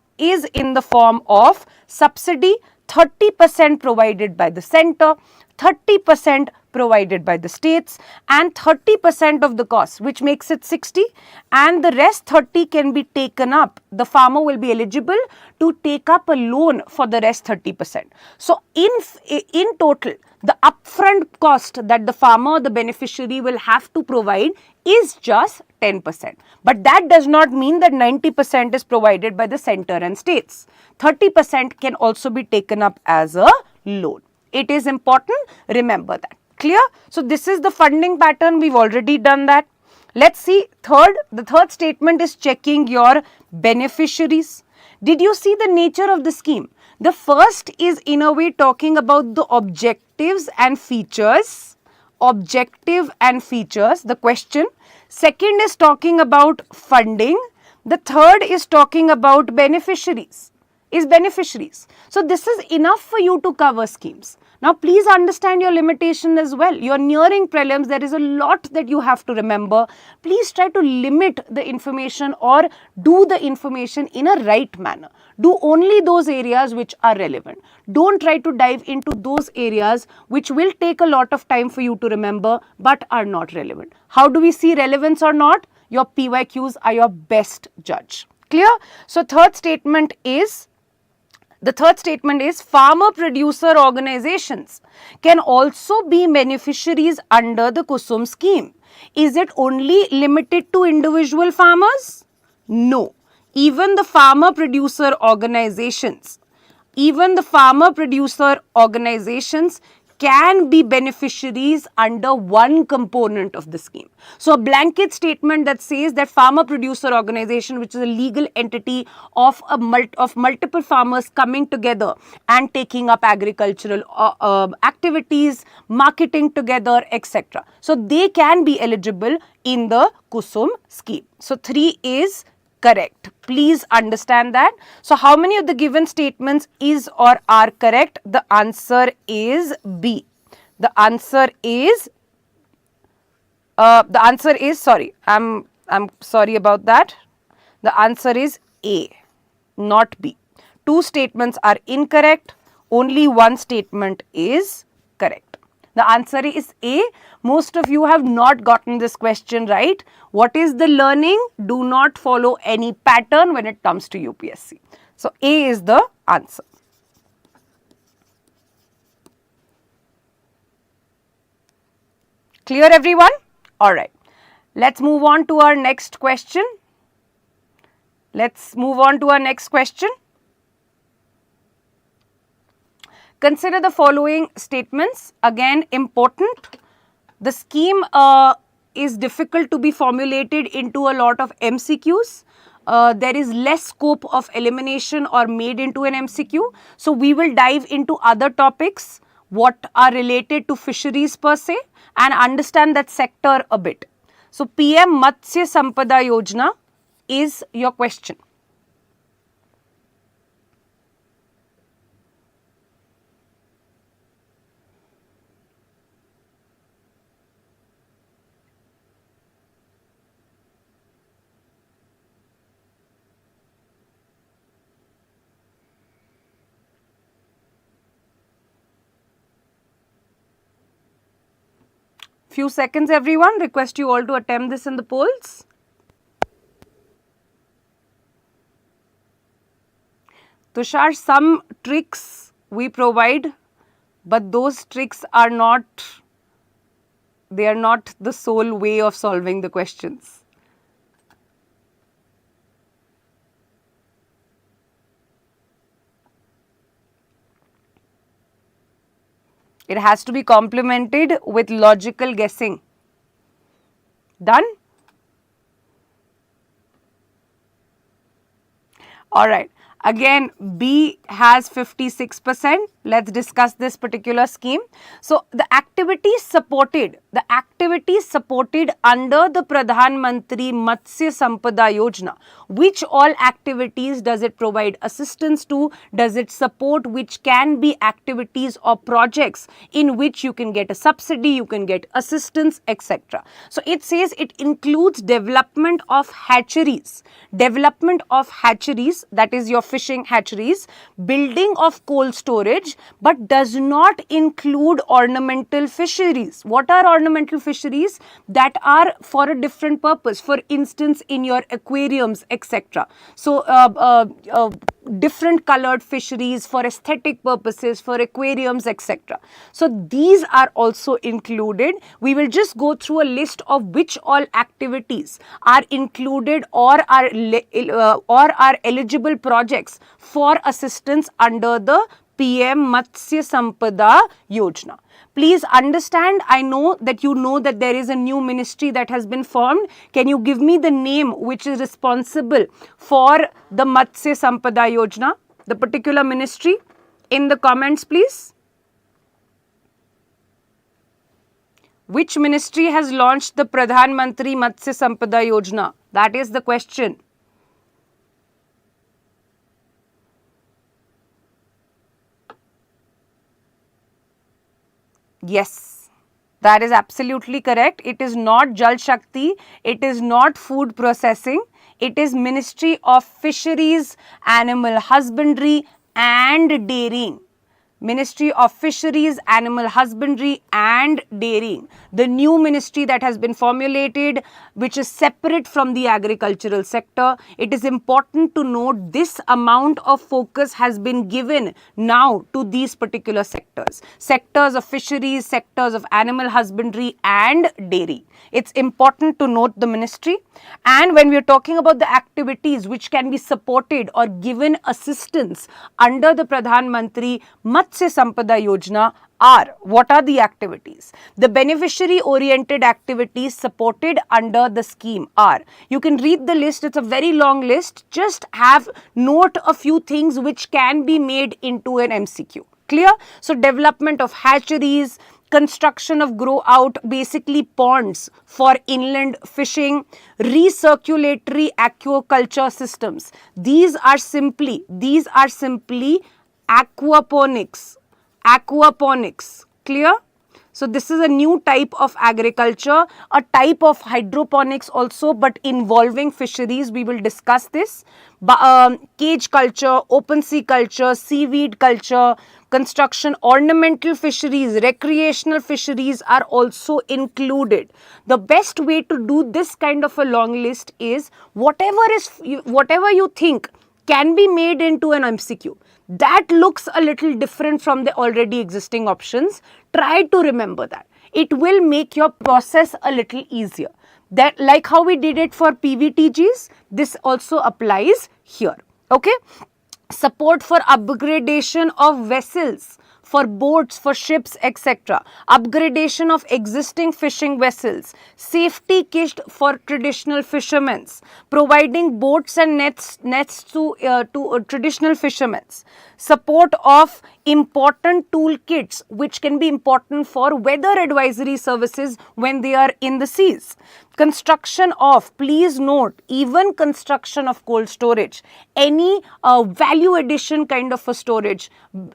of subsidy, 30% provided by the center, 30% provided by the states, and 30% of the cost, which makes it 60, and the rest 30 can be taken up. The farmer will be eligible to take up a loan for the rest 30%. So in total, the upfront cost that the farmer, the beneficiary, will have to provide is just 10%. But that does not mean that 90% is provided by the center and states. 30% can also be taken up as a loan. It is important, remember that. Clear? So this is the funding pattern. We've already done that. Let's see the third statement is checking your beneficiaries. Did you see the nature of the scheme? The first is in a way talking about the objectives and features. Objective and features, the question. Second is talking about funding. The third is talking about beneficiaries. is beneficiaries. So this is enough for you to cover schemes. Now please understand your limitation as well. You're nearing prelims, there is a lot that you have to remember. Please try to limit the information or do the information in a right manner. Do only those areas which are relevant. Don't try to dive into those areas which will take a lot of time for you to remember but are not relevant. How do we see relevance or not? Your PYQs are your best judge. Clear? So the third statement is farmer producer organizations can also be beneficiaries under the Kusum scheme. Is it only limited to individual farmers? No. Even the farmer producer organizations can be beneficiaries under one component of the scheme. So a blanket statement that says that farmer producer organization, which is a legal entity of multiple farmers coming together and taking up agricultural activities, marketing together, etc. So they can be eligible in the Kusum scheme. So 3 is correct. Please understand that. So how many of the given statements is or are correct? The answer is B. The answer is sorry. I'm sorry about that. The answer is A, not B. 2 statements are incorrect. Only 1 statement is correct. The answer is A. Most of you have not gotten this question right. What is the learning? Do not follow any pattern when it comes to UPSC. So A is the answer. Clear everyone? Alright. Let's move on to our next question. Consider the following statements. Again, important. The scheme is difficult to be formulated into a lot of MCQs. There is less scope of elimination or made into an MCQ. So we will dive into other topics, what are related to fisheries per se, and understand that sector a bit. So PM Matsya Sampada Yojana is your question. Few seconds everyone, request you all to attempt this in the polls. Tushar, some tricks we provide, but those tricks are not the sole way of solving the questions. It has to be complemented with logical guessing. Done? Alright. Again, B has 56%. Let's discuss this particular scheme. So, the activities supported under the Pradhan Mantri Matsya Sampada Yojana. Which all activities does it provide assistance to? Does it support? Which can be activities or projects in which you can get a subsidy, you can get assistance, etc. So, it says it includes development of hatcheries. That is your fishing hatcheries, building of cold storage, but does not include ornamental fisheries. What are ornamental fisheries? That are for a different purpose, for instance in your aquariums, etc. So different colored fisheries for aesthetic purposes, for aquariums, etc. So these are also included. We will just go through a list of which all activities are included or are eligible projects for assistance under the PM Matsya Sampada Yojana. Please understand, I know that there is a new ministry that has been formed. Can you give me the name which is responsible for the Matsya Sampada Yojana, the particular ministry, in the comments please? Which ministry has launched the Pradhan Mantri Matsya Sampada Yojana? That is the question. Yes, that is absolutely correct. It is not Jal Shakti, it is not food processing, it is Ministry of Fisheries, Animal Husbandry and Dairying. Ministry of Fisheries, Animal Husbandry and Dairying, the new ministry that has been formulated, which is separate from the agricultural sector. It is important to note this amount of focus has been given now to these particular sectors. Sectors of fisheries, sectors of animal husbandry and dairy. It's important to note the ministry. And when we are talking about the activities which can be supported or given assistance under the Pradhan Mantri Matsya Sampada Yojana are, what are the activities? The beneficiary oriented activities supported under the scheme are, you can read the list, it's a very long list, just have note a few things which can be made into an MCQ. Clear? So development of hatcheries, construction of grow out basically ponds for inland fishing, recirculatory aquaculture systems. These are simply aquaponics. Aquaponics. Clear? So this is a new type of agriculture, a type of hydroponics also, but involving fisheries. We will discuss this. Cage culture, open sea culture, seaweed culture, construction, ornamental fisheries, recreational fisheries are also included. The best way to do this kind of a long list is whatever you think can be made into an MCQ. That looks a little different from the already existing options. Try to remember that. It will make your process a little easier. That, like how we did it for PVTGs, this also applies here. Okay. Support for upgradation of vessels, for boats, for ships, etc. Upgradation of existing fishing vessels. Safety kit for traditional fishermen. Providing boats and nets to traditional fishermen. Support of important toolkits which can be important for weather advisory services when they are in the seas. Construction of, please note, even construction of cold storage, any value addition kind of a storage,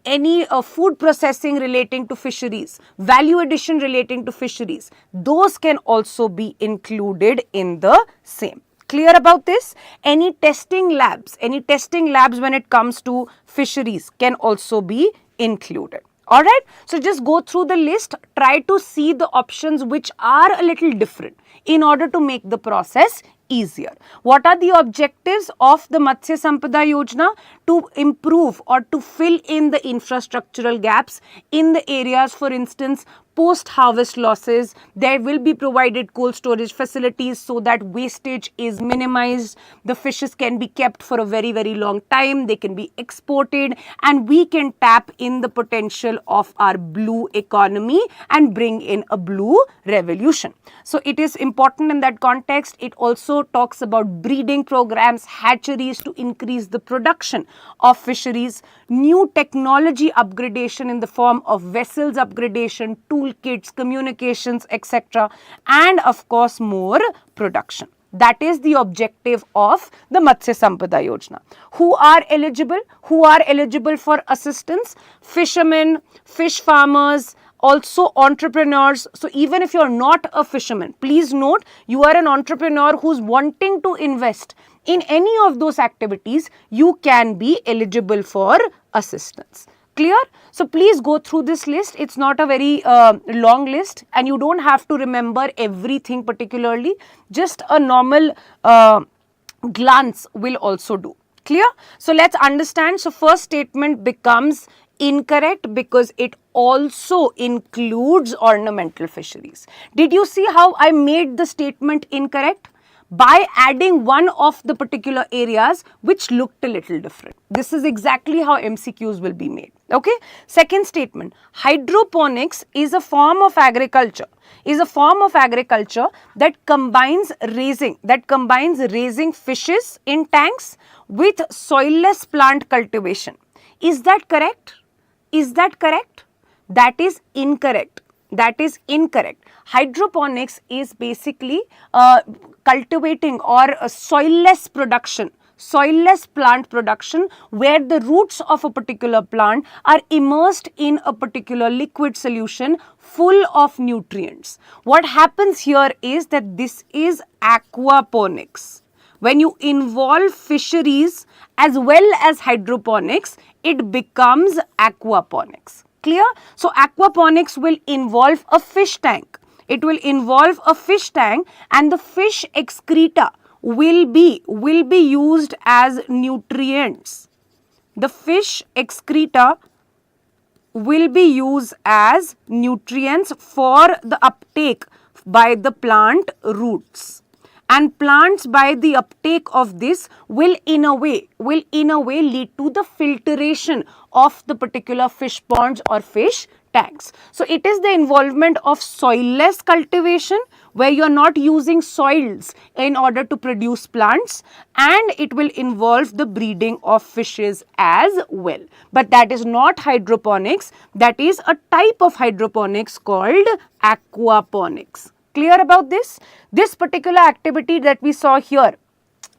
any food processing relating to fisheries, value addition relating to fisheries, those can also be included in the same. Clear about this? Any testing labs when it comes to fisheries can also be included. Alright, so just go through the list, try to see the options which are a little different in order to make the process easier. What are the objectives of the Matsya Sampada Yojana? To improve or to fill in the infrastructural gaps in the areas, for instance, post-harvest losses. There will be provided cold storage facilities so that wastage is minimized. The fishes can be kept for a very, very long time. They can be exported and we can tap in the potential of our blue economy and bring in a blue revolution. So it is important in that context. It also talks about breeding programs, hatcheries to increase the production of fisheries, new technology upgradation in the form of vessels upgradation, toolkits, communications, etc. and of course more production. That is the objective of the Matsya Sampada Yojana. Who are eligible? Who are eligible for assistance? Fishermen, fish farmers, also entrepreneurs. So even if you're not a fisherman, please note you are an entrepreneur who's wanting to invest in any of those activities, you can be eligible for assistance. Clear? So please go through this list. It's not a very long list and you don't have to remember everything particularly. Just a normal glance will also do. Clear? So let's understand. So first statement becomes incorrect because it also includes ornamental fisheries. Did you see how I made the statement incorrect? By adding one of the particular areas which looked a little different. This is exactly how MCQs will be made. Okay. Second statement, hydroponics is a form of agriculture. That combines raising fishes in tanks with soilless plant cultivation. Is that correct? That is incorrect. Hydroponics is basically cultivating or soilless production. soilless plant production, where the roots of a particular plant are immersed in a particular liquid solution full of nutrients. What happens here is that this is aquaponics. When you involve fisheries as well as hydroponics, it becomes aquaponics. Clear? So aquaponics will involve a fish tank. It will involve a fish tank, and the fish excreta will be used as nutrients. The fish excreta will be used as nutrients for the uptake by the plant roots. And plants, by the uptake of this, will in a way lead to the filtration of the particular fish ponds or fish tanks. So it is the involvement of soilless cultivation, where you are not using soils in order to produce plants, and it will involve the breeding of fishes as well. But that is not hydroponics. That is a type of hydroponics called aquaponics. Clear about this? This particular activity that we saw here,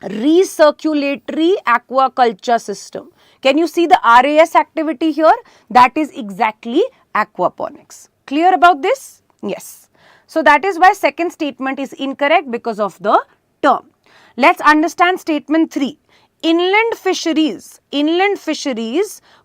recirculatory aquaculture system. Can you see the RAS activity here? That is exactly aquaponics. Clear about this? Yes. So that is why second statement is incorrect, because of the term. Let's understand statement 3. Inland fisheries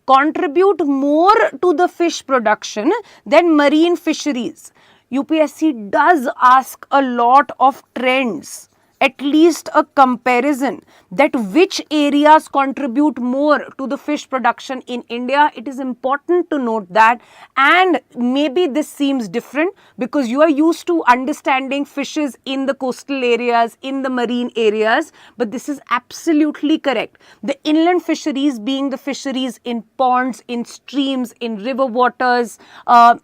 contribute more to the fish production than marine fisheries. UPSC does ask a lot of trends, at least a comparison, that which areas contribute more to the fish production in India. It is important to note that, and maybe this seems different because you are used to understanding fishes in the coastal areas, in the marine areas, but this is absolutely correct. The inland fisheries being the fisheries in ponds, in streams, in river waters,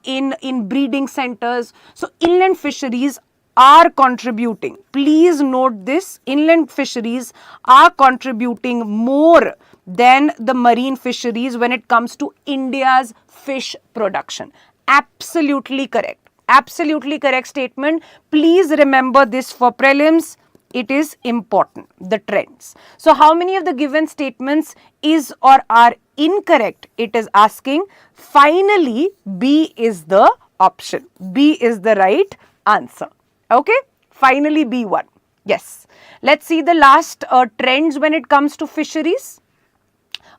in breeding centers. So inland fisheries are contributing. Please note this, inland fisheries are contributing more than the marine fisheries when it comes to India's fish production. Absolutely correct. Absolutely correct statement. Please remember this for prelims. It is important, the trends. So how many of the given statements is or are incorrect? It is asking. Finally, B is the option. B is the right answer. Okay, finally B1. Yes. Let's see the last trends when it comes to fisheries.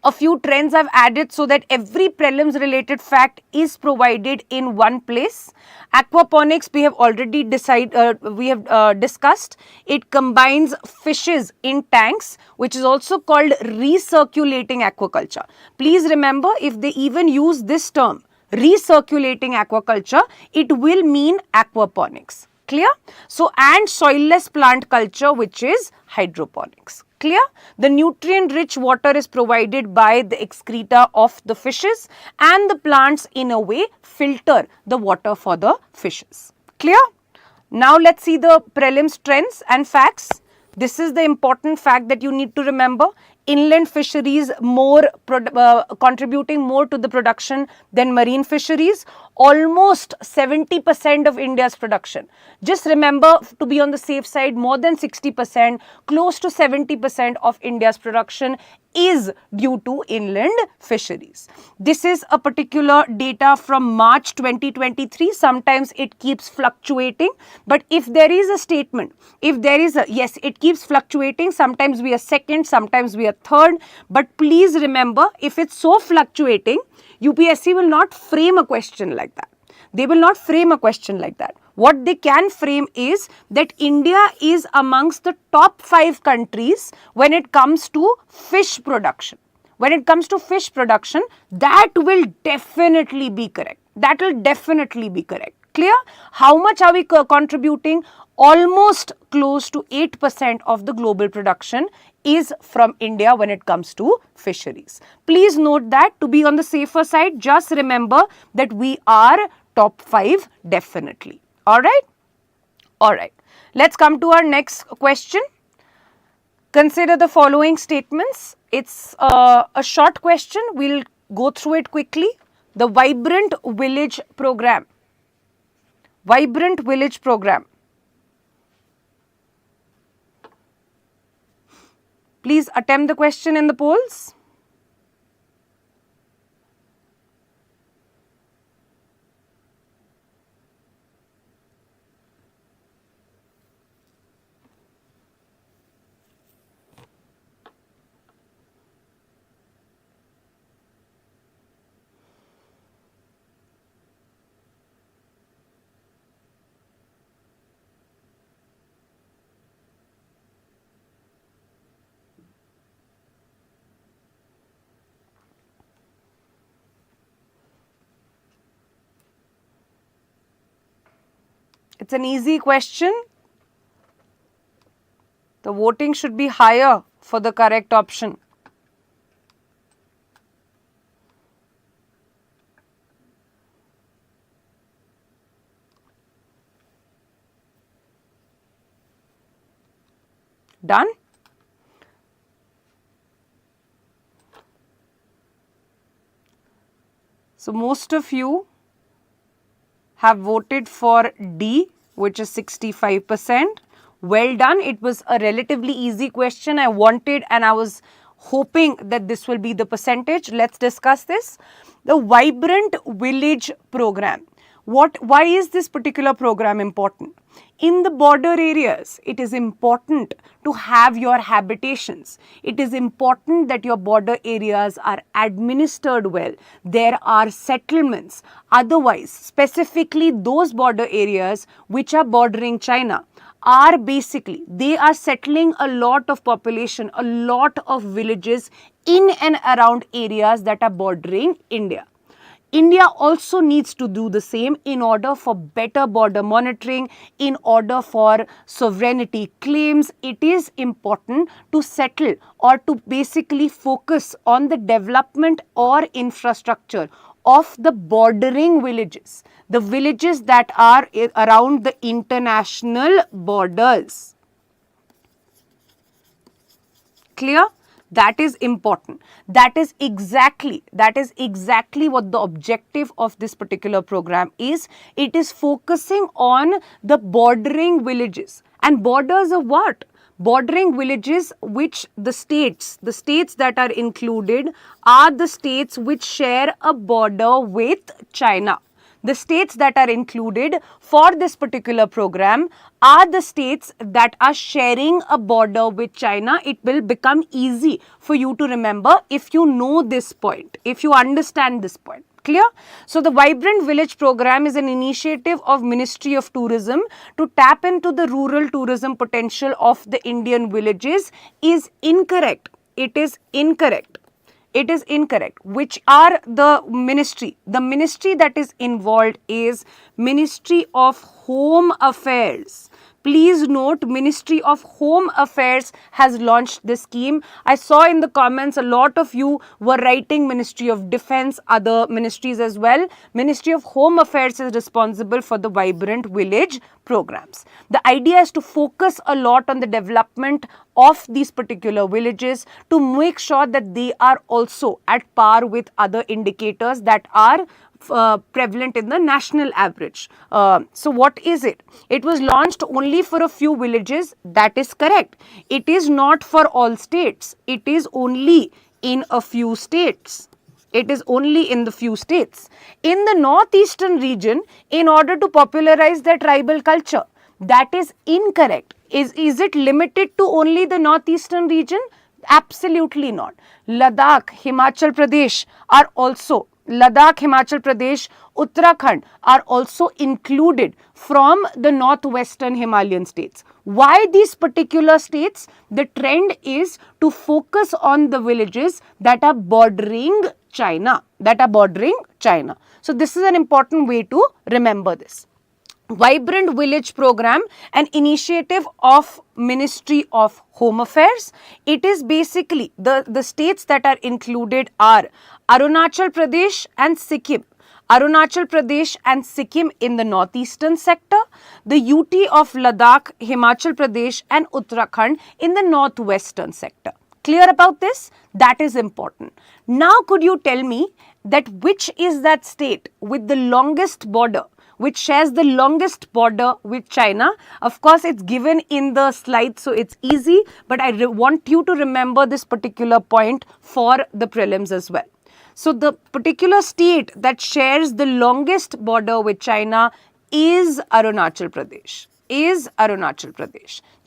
A few trends I've added so that every prelims related fact is provided in one place. Aquaponics we have already discussed. It combines fishes in tanks, which is also called recirculating aquaculture. Please remember, if they even use this term, recirculating aquaculture, it will mean aquaponics. Clear? So, and soilless plant culture, which is hydroponics. Clear? The nutrient rich water is provided by the excreta of the fishes, and the plants in a way filter the water for the fishes. Clear? Now let's see the prelims trends and facts. This is the important fact that you need to remember. Inland fisheries contributing more to the production than marine fisheries. Almost 70% of India's production. Just remember, to be on the safe side, more than 60%, close to 70% of India's production is due to inland fisheries. This is a particular data from March 2023. Sometimes it keeps fluctuating, but if there is a statement, yes, it keeps fluctuating. Sometimes we are second, sometimes we are third, but please remember, if it's so fluctuating, UPSC will not frame a question like that. They will not frame a question like that. What they can frame is that India is amongst the top 5 countries when it comes to fish production. When it comes to fish production, that will definitely be correct. That will definitely be correct. Clear? How much are we contributing? Almost close to 8% of the global production is from India when it comes to fisheries. Please note that, to be on the safer side, just remember that we are top 5 definitely. Alright? Alright. Let's come to our next question. Consider the following statements. It's a short question. We'll go through it quickly. The Vibrant Village Program. Vibrant Village Program. Please attempt the question in the polls. It's an easy question. The voting should be higher for the correct option. Done? So most of you have voted for D, which is 65%. Well done. It was a relatively easy question. I wanted and I was hoping that this will be the percentage. Let's discuss this. The Vibrant Village program. Why is this particular program important? In the border areas, it is important to have your habitations. It is important that your border areas are administered well. There are settlements. Otherwise, specifically those border areas which are bordering China are basically, they are settling a lot of population, a lot of villages in and around areas that are bordering India. India also needs to do the same in order for better border monitoring, in order for sovereignty claims. It is important to settle or to basically focus on the development or infrastructure of the bordering villages, the villages that are around the international borders. Clear? That is important. That is exactly what the objective of this particular program is. It is focusing on the bordering villages. And borders of what? Bordering villages which the states that are included are the states which share a border with China. The states that are included for this particular program are the states that are sharing a border with China. It will become easy for you to remember if you know this point, if you understand this point. Clear? So, the Vibrant Village program is an initiative of Ministry of Tourism to tap into the rural tourism potential of the Indian villages. Is incorrect. It is incorrect. It is incorrect. Which are the ministry? The ministry that is involved is Ministry of Home Affairs. Please note, Ministry of Home Affairs has launched this scheme. I saw in the comments a lot of you were writing Ministry of Defense, other ministries as well. Ministry of Home Affairs is responsible for the Vibrant Village programs. The idea is to focus a lot on the development of these particular villages to make sure that they are also at par with other indicators that are prevalent in the national average. So what is it? It was launched only for a few villages. That is correct. It is not for all states. It is only in a few states. It is only in the few states. In the northeastern region, in order to popularize their tribal culture, that is incorrect. Is it limited to only the northeastern region? Absolutely not. Ladakh, Himachal Pradesh are also Uttarakhand are also included from the northwestern Himalayan states. Why these particular states? The trend is to focus on the villages that are bordering China, So this is an important way to remember this. Vibrant Village program, an initiative of Ministry of Home Affairs. It is basically the states that are included are Arunachal Pradesh and Sikkim. Arunachal Pradesh and Sikkim in the northeastern sector, the UT of Ladakh, Himachal Pradesh and Uttarakhand in the northwestern sector. Clear about this? That is important. Now could you tell me that which is that state with the longest border which shares the longest border with China. Of course, it's given in the slide, so it's easy, but I want you to remember this particular point for the prelims as well. So the particular state that shares the longest border with China is Arunachal Pradesh.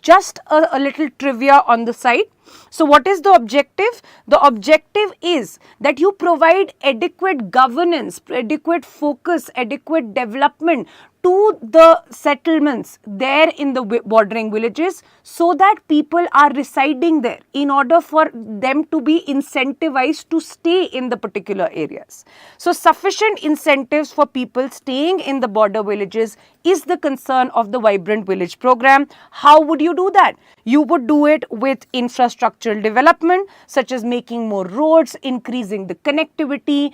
Just a little trivia on the side. So what is the objective? The objective is that you provide adequate governance, adequate focus, adequate development to the settlements there in the bordering villages, so that people are residing there in order for them to be incentivized to stay in the particular areas. So sufficient incentives for people staying in the border villages is the concern of the Vibrant Village program. How would you do that? You would do it with infrastructural development, such as making more roads, increasing the connectivity,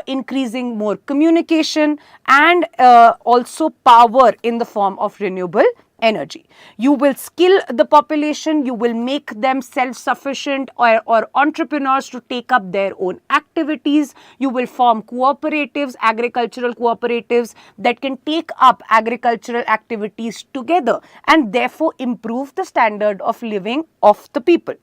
increasing more communication, and also power in the form of renewable energy. You will skill the population, you will make them self-sufficient or entrepreneurs to take up their own activities. You will form cooperatives, agricultural cooperatives that can take up agricultural activities together and therefore improve the standard of living of the people.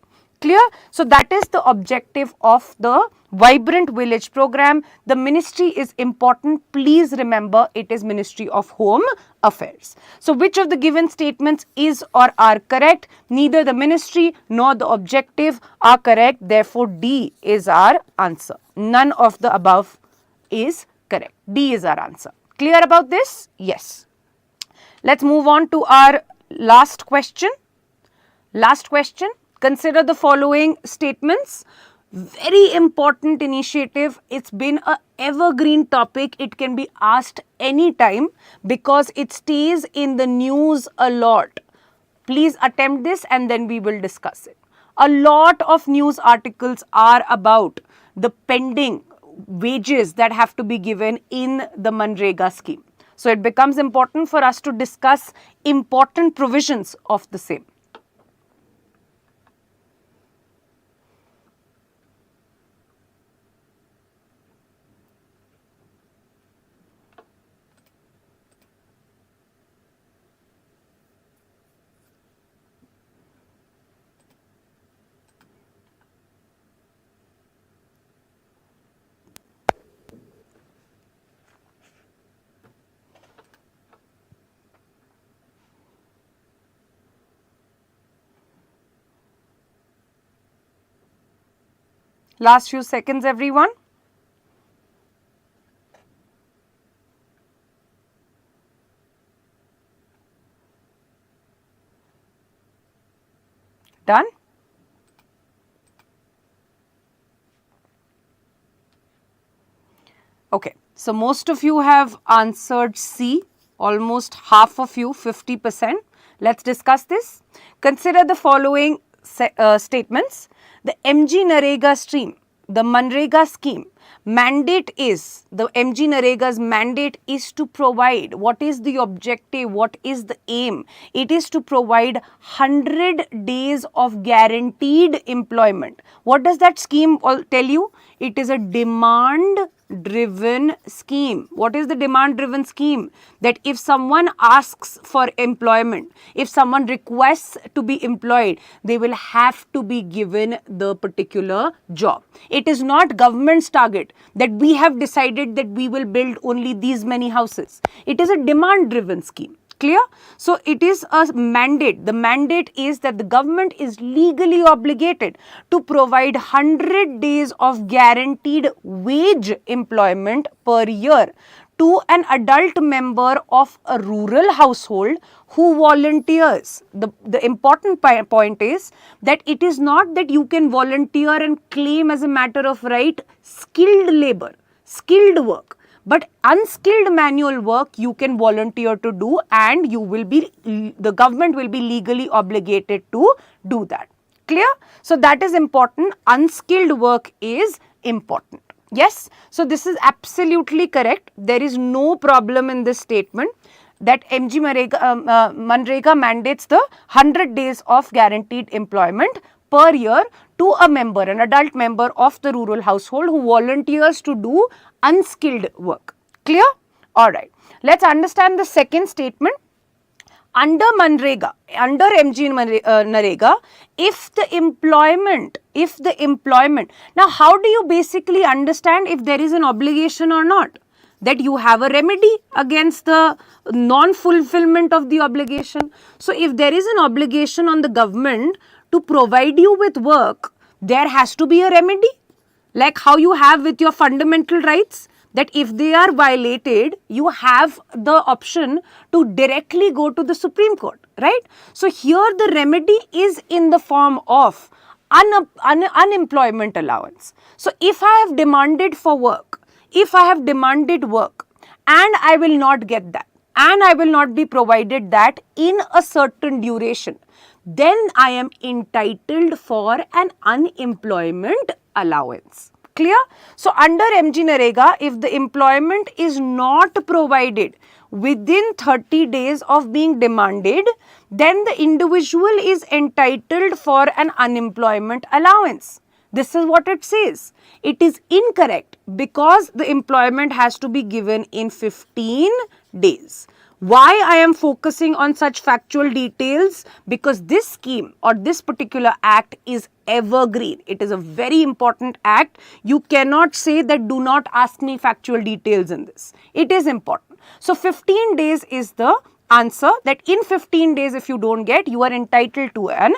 Clear? So that is the objective of the Vibrant Village program. The ministry is important. Please remember, it is Ministry of Home Affairs. So which of the given statements is or are correct? Neither the ministry nor the objective are correct. Therefore, D is our answer. None of the above is correct. D is our answer. Clear about this? Yes. Let's move on to our last question. Consider the following statements. Very important initiative. It's been an evergreen topic. It can be asked anytime because it stays in the news a lot. Please attempt this and then we will discuss it. A lot of news articles are about the pending wages that have to be given in the Manrega scheme. So it becomes important for us to discuss important provisions of the same. Last few seconds, everyone. Done? Okay, so most of you have answered C, almost half of you, 50%. Let's discuss this. Consider the following statements. The Manrega scheme mandate is, the Narega's mandate is to provide, what is the objective, what is the aim? It is to provide 100 days of guaranteed employment. What does that scheme tell you? It is a demand-driven scheme. What is the demand-driven scheme? That if someone asks for employment, if someone requests to be employed, they will have to be given the particular job. It is not government's target that we have decided that we will build only these many houses. It is a demand-driven scheme. Clear? So it is a mandate. The mandate is that the government is legally obligated to provide 100 days of guaranteed wage employment per year to an adult member of a rural household who volunteers. The important point is that it is not that you can volunteer and claim as a matter of right skilled labor, skilled work. But unskilled manual work you can volunteer to do, and the government will be legally obligated to do that. Clear? So that is important. Unskilled work is important. Yes? So this is absolutely correct. There is no problem in this statement that Manrega mandates the 100 days of guaranteed employment per year to a member, an adult member of the rural household who volunteers to do unskilled work. Clear? Alright, let's understand the second statement. Under Manrega, under Narega, if the employment, now how do you basically understand if there is an obligation or not? That you have a remedy against the non-fulfillment of the obligation. So if there is an obligation on the government to provide you with work, there has to be a remedy. Like how you have with your fundamental rights, that if they are violated, you have the option to directly go to the Supreme Court, right? So here the remedy is in the form of unemployment allowance. So if I have demanded for work, if I have demanded work and I will not get that, and I will not be provided that in a certain duration, then I am entitled for an unemployment allowance. Clear? So under MG Narega, if the employment is not provided within 30 days of being demanded, then the individual is entitled for an unemployment allowance. This is what it says. It is incorrect because the employment has to be given in 15 days. Why I am focusing on such factual details? Because this scheme or this particular act is evergreen. It is a very important act. You cannot say that do not ask me factual details in this. It is important. So 15 days is the answer, that in 15 days if you don't get, you are entitled to an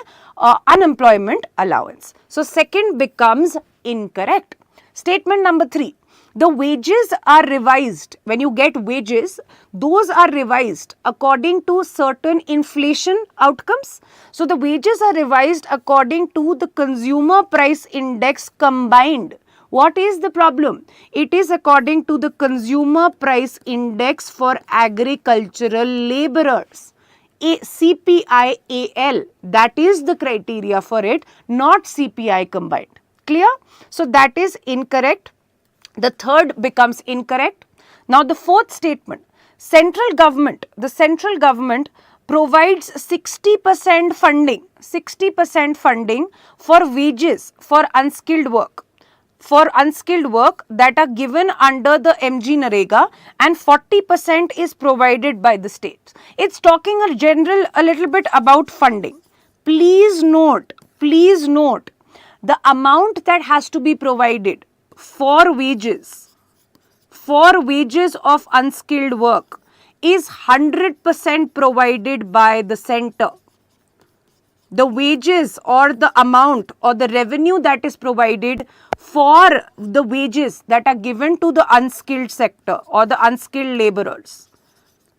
unemployment allowance. So second becomes incorrect. Statement number 3. The wages are revised. When you get wages, those are revised according to certain inflation outcomes. So the wages are revised according to the consumer price index combined. What is the problem? It is according to the consumer price index for agricultural laborers. CPIAL, that is the criteria for it, not CPI combined. Clear? So that is incorrect. The third becomes incorrect. Now the fourth statement, the central government provides 60% funding for wages for unskilled work. That are given under the MG Narega, and 40% is provided by the states. It's talking a little bit about funding. Please note the amount that has to be provided for wages of unskilled work is 100% provided by the center. The wages or the amount or the revenue that is provided for the wages that are given to the unskilled sector or the unskilled laborers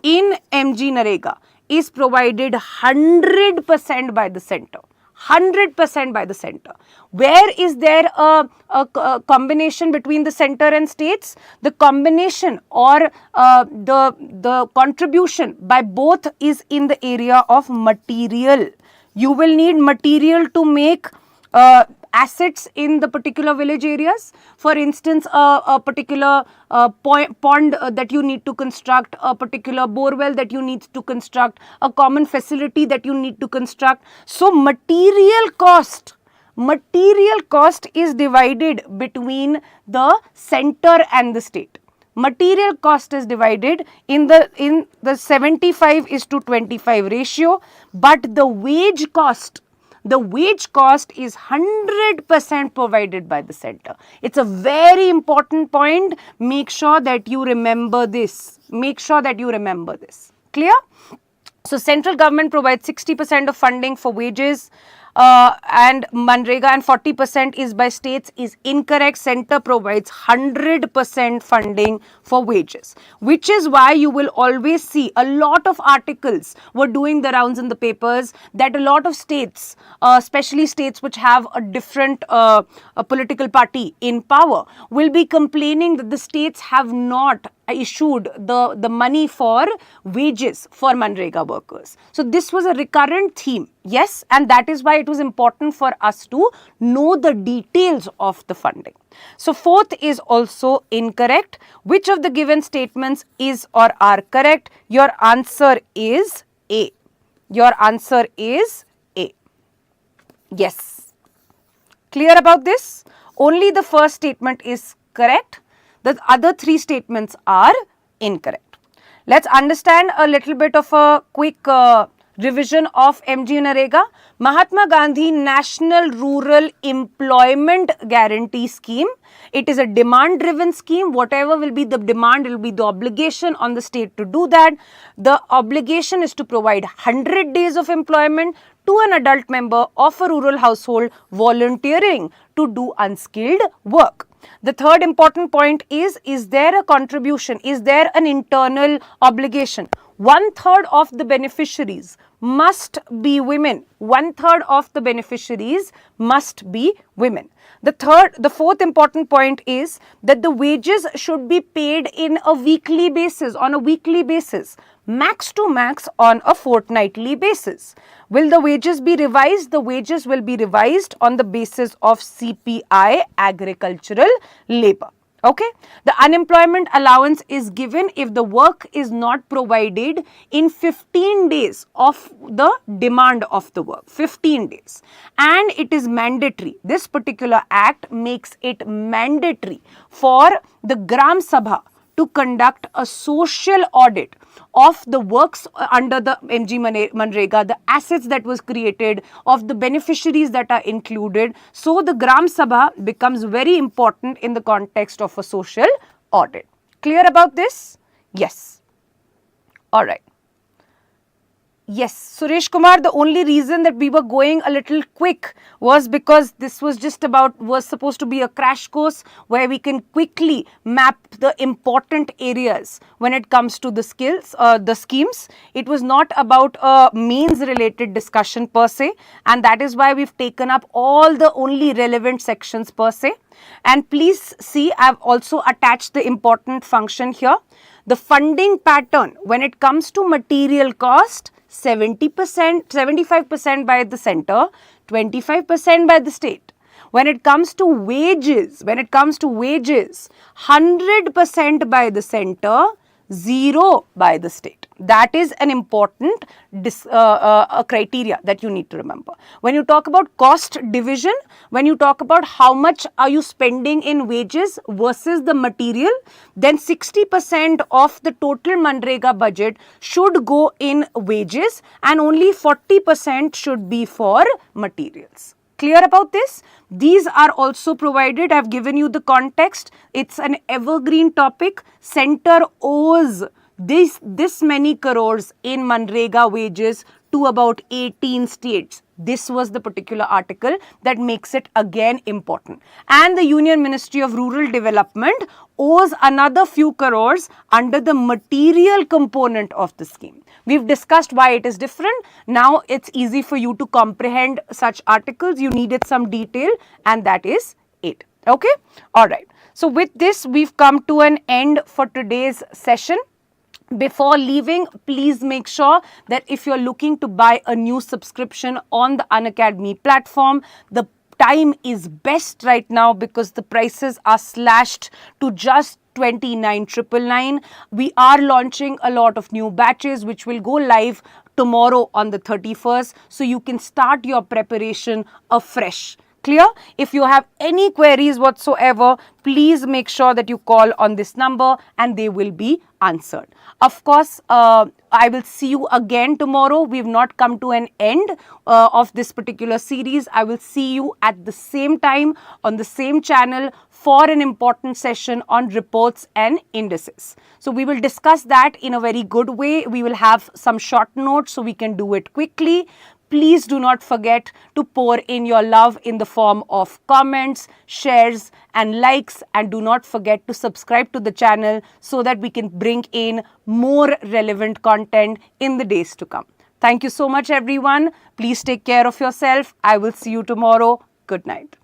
in MG Narega is provided 100% by the center. 100% by the center. Where is there a combination between the center and states? The combination or the contribution by both is in the area of material. You will need material to make assets in the particular village areas. For instance, a particular pond that you need to construct, a particular borewell that you need to construct, a common facility that you need to construct. So material cost is divided between the center and the state. Material cost is divided in the 75:25 ratio, but the wage cost is 100% provided by the center. It's a very important point. Make sure that you remember this. Clear? So central government provides 60% of funding for wages and Manrega, and 40% is by states is incorrect. Center provides 100% funding for wages, which is why you will always see a lot of articles were doing the rounds in the papers that a lot of states, especially states which have a different political party in power, will be complaining that the states have not issued the money for wages for Manrega workers. So this was a recurrent theme, yes, and that is why it was important for us to know the details of the funding. So fourth is also incorrect. Which of the given statements is or are correct? Your answer is A. Yes. Clear about this? Only the first statement is correct. The other three statements are incorrect. Let's understand a little bit of a quick revision of MG-Narega. Mahatma Gandhi National Rural Employment Guarantee Scheme. It is a demand-driven scheme. Whatever will be the demand, it will be the obligation on the state to do that. The obligation is to provide 100 days of employment to an adult member of a rural household volunteering to do unskilled work. The third important point is there a contribution? Is there an internal obligation? 1/3 of the beneficiaries must be women. 1/3 of the beneficiaries must be women. The fourth important point is that the wages should be paid in a weekly basis, on a weekly basis, max to max on a fortnightly basis. Will the wages be revised? The wages will be revised on the basis of CPI, agricultural labor. Okay, the unemployment allowance is given if the work is not provided in 15 days of the demand of the work, 15 days. And it is mandatory. This particular act makes it mandatory for the Gram Sabha to conduct a social audit of the works under the MG-Manrega, the assets that was created, of the beneficiaries that are included. So the Gram Sabha becomes very important in the context of a social audit. Clear about this? Yes. All right. Yes, Suresh Kumar, the only reason that we were going a little quick was because this was supposed to be a crash course where we can quickly map the important areas when it comes to the schemes. It was not about a means related discussion per se, and that is why we've taken up all the only relevant sections per se. And please see, I've also attached the important function here. The funding pattern when it comes to material cost, 70%, 75% by the center, 25% by the state. When it comes to wages, 100% by the center, 0 by the state. That is an important criteria that you need to remember. When you talk about cost division, when you talk about how much are you spending in wages versus the material, then 60% of the total Manrega budget should go in wages and only 40% should be for materials. Clear about this? These are also provided. I have given you the context. It's an evergreen topic. Center owes this many crores in Manrega wages to about 18 states. This was the particular article that makes it again important. And the Union Ministry of Rural Development owes another few crores under the material component of the scheme. We've discussed why it is different. Now it's easy for you to comprehend such articles. You needed some detail, and that is it. Okay? All right. So with this, we've come to an end for today's session. Before leaving, please make sure that if you're looking to buy a new subscription on the Unacademy platform, the time is best right now because the prices are slashed to just 29,999. We are launching a lot of new batches which will go live tomorrow on the 31st, so you can start your preparation afresh. Clear? If you have any queries whatsoever, please make sure that you call on this number and they will be answered. Of course, I will see you again tomorrow. We have not come to an end of this particular series. I will see you at the same time on the same channel for an important session on reports and indices. So we will discuss that in a very good way. We will have some short notes so we can do it quickly. Please do not forget to pour in your love in the form of comments, shares and likes, and do not forget to subscribe to the channel so that we can bring in more relevant content in the days to come. Thank you so much everyone. Please take care of yourself. I will see you tomorrow. Good night.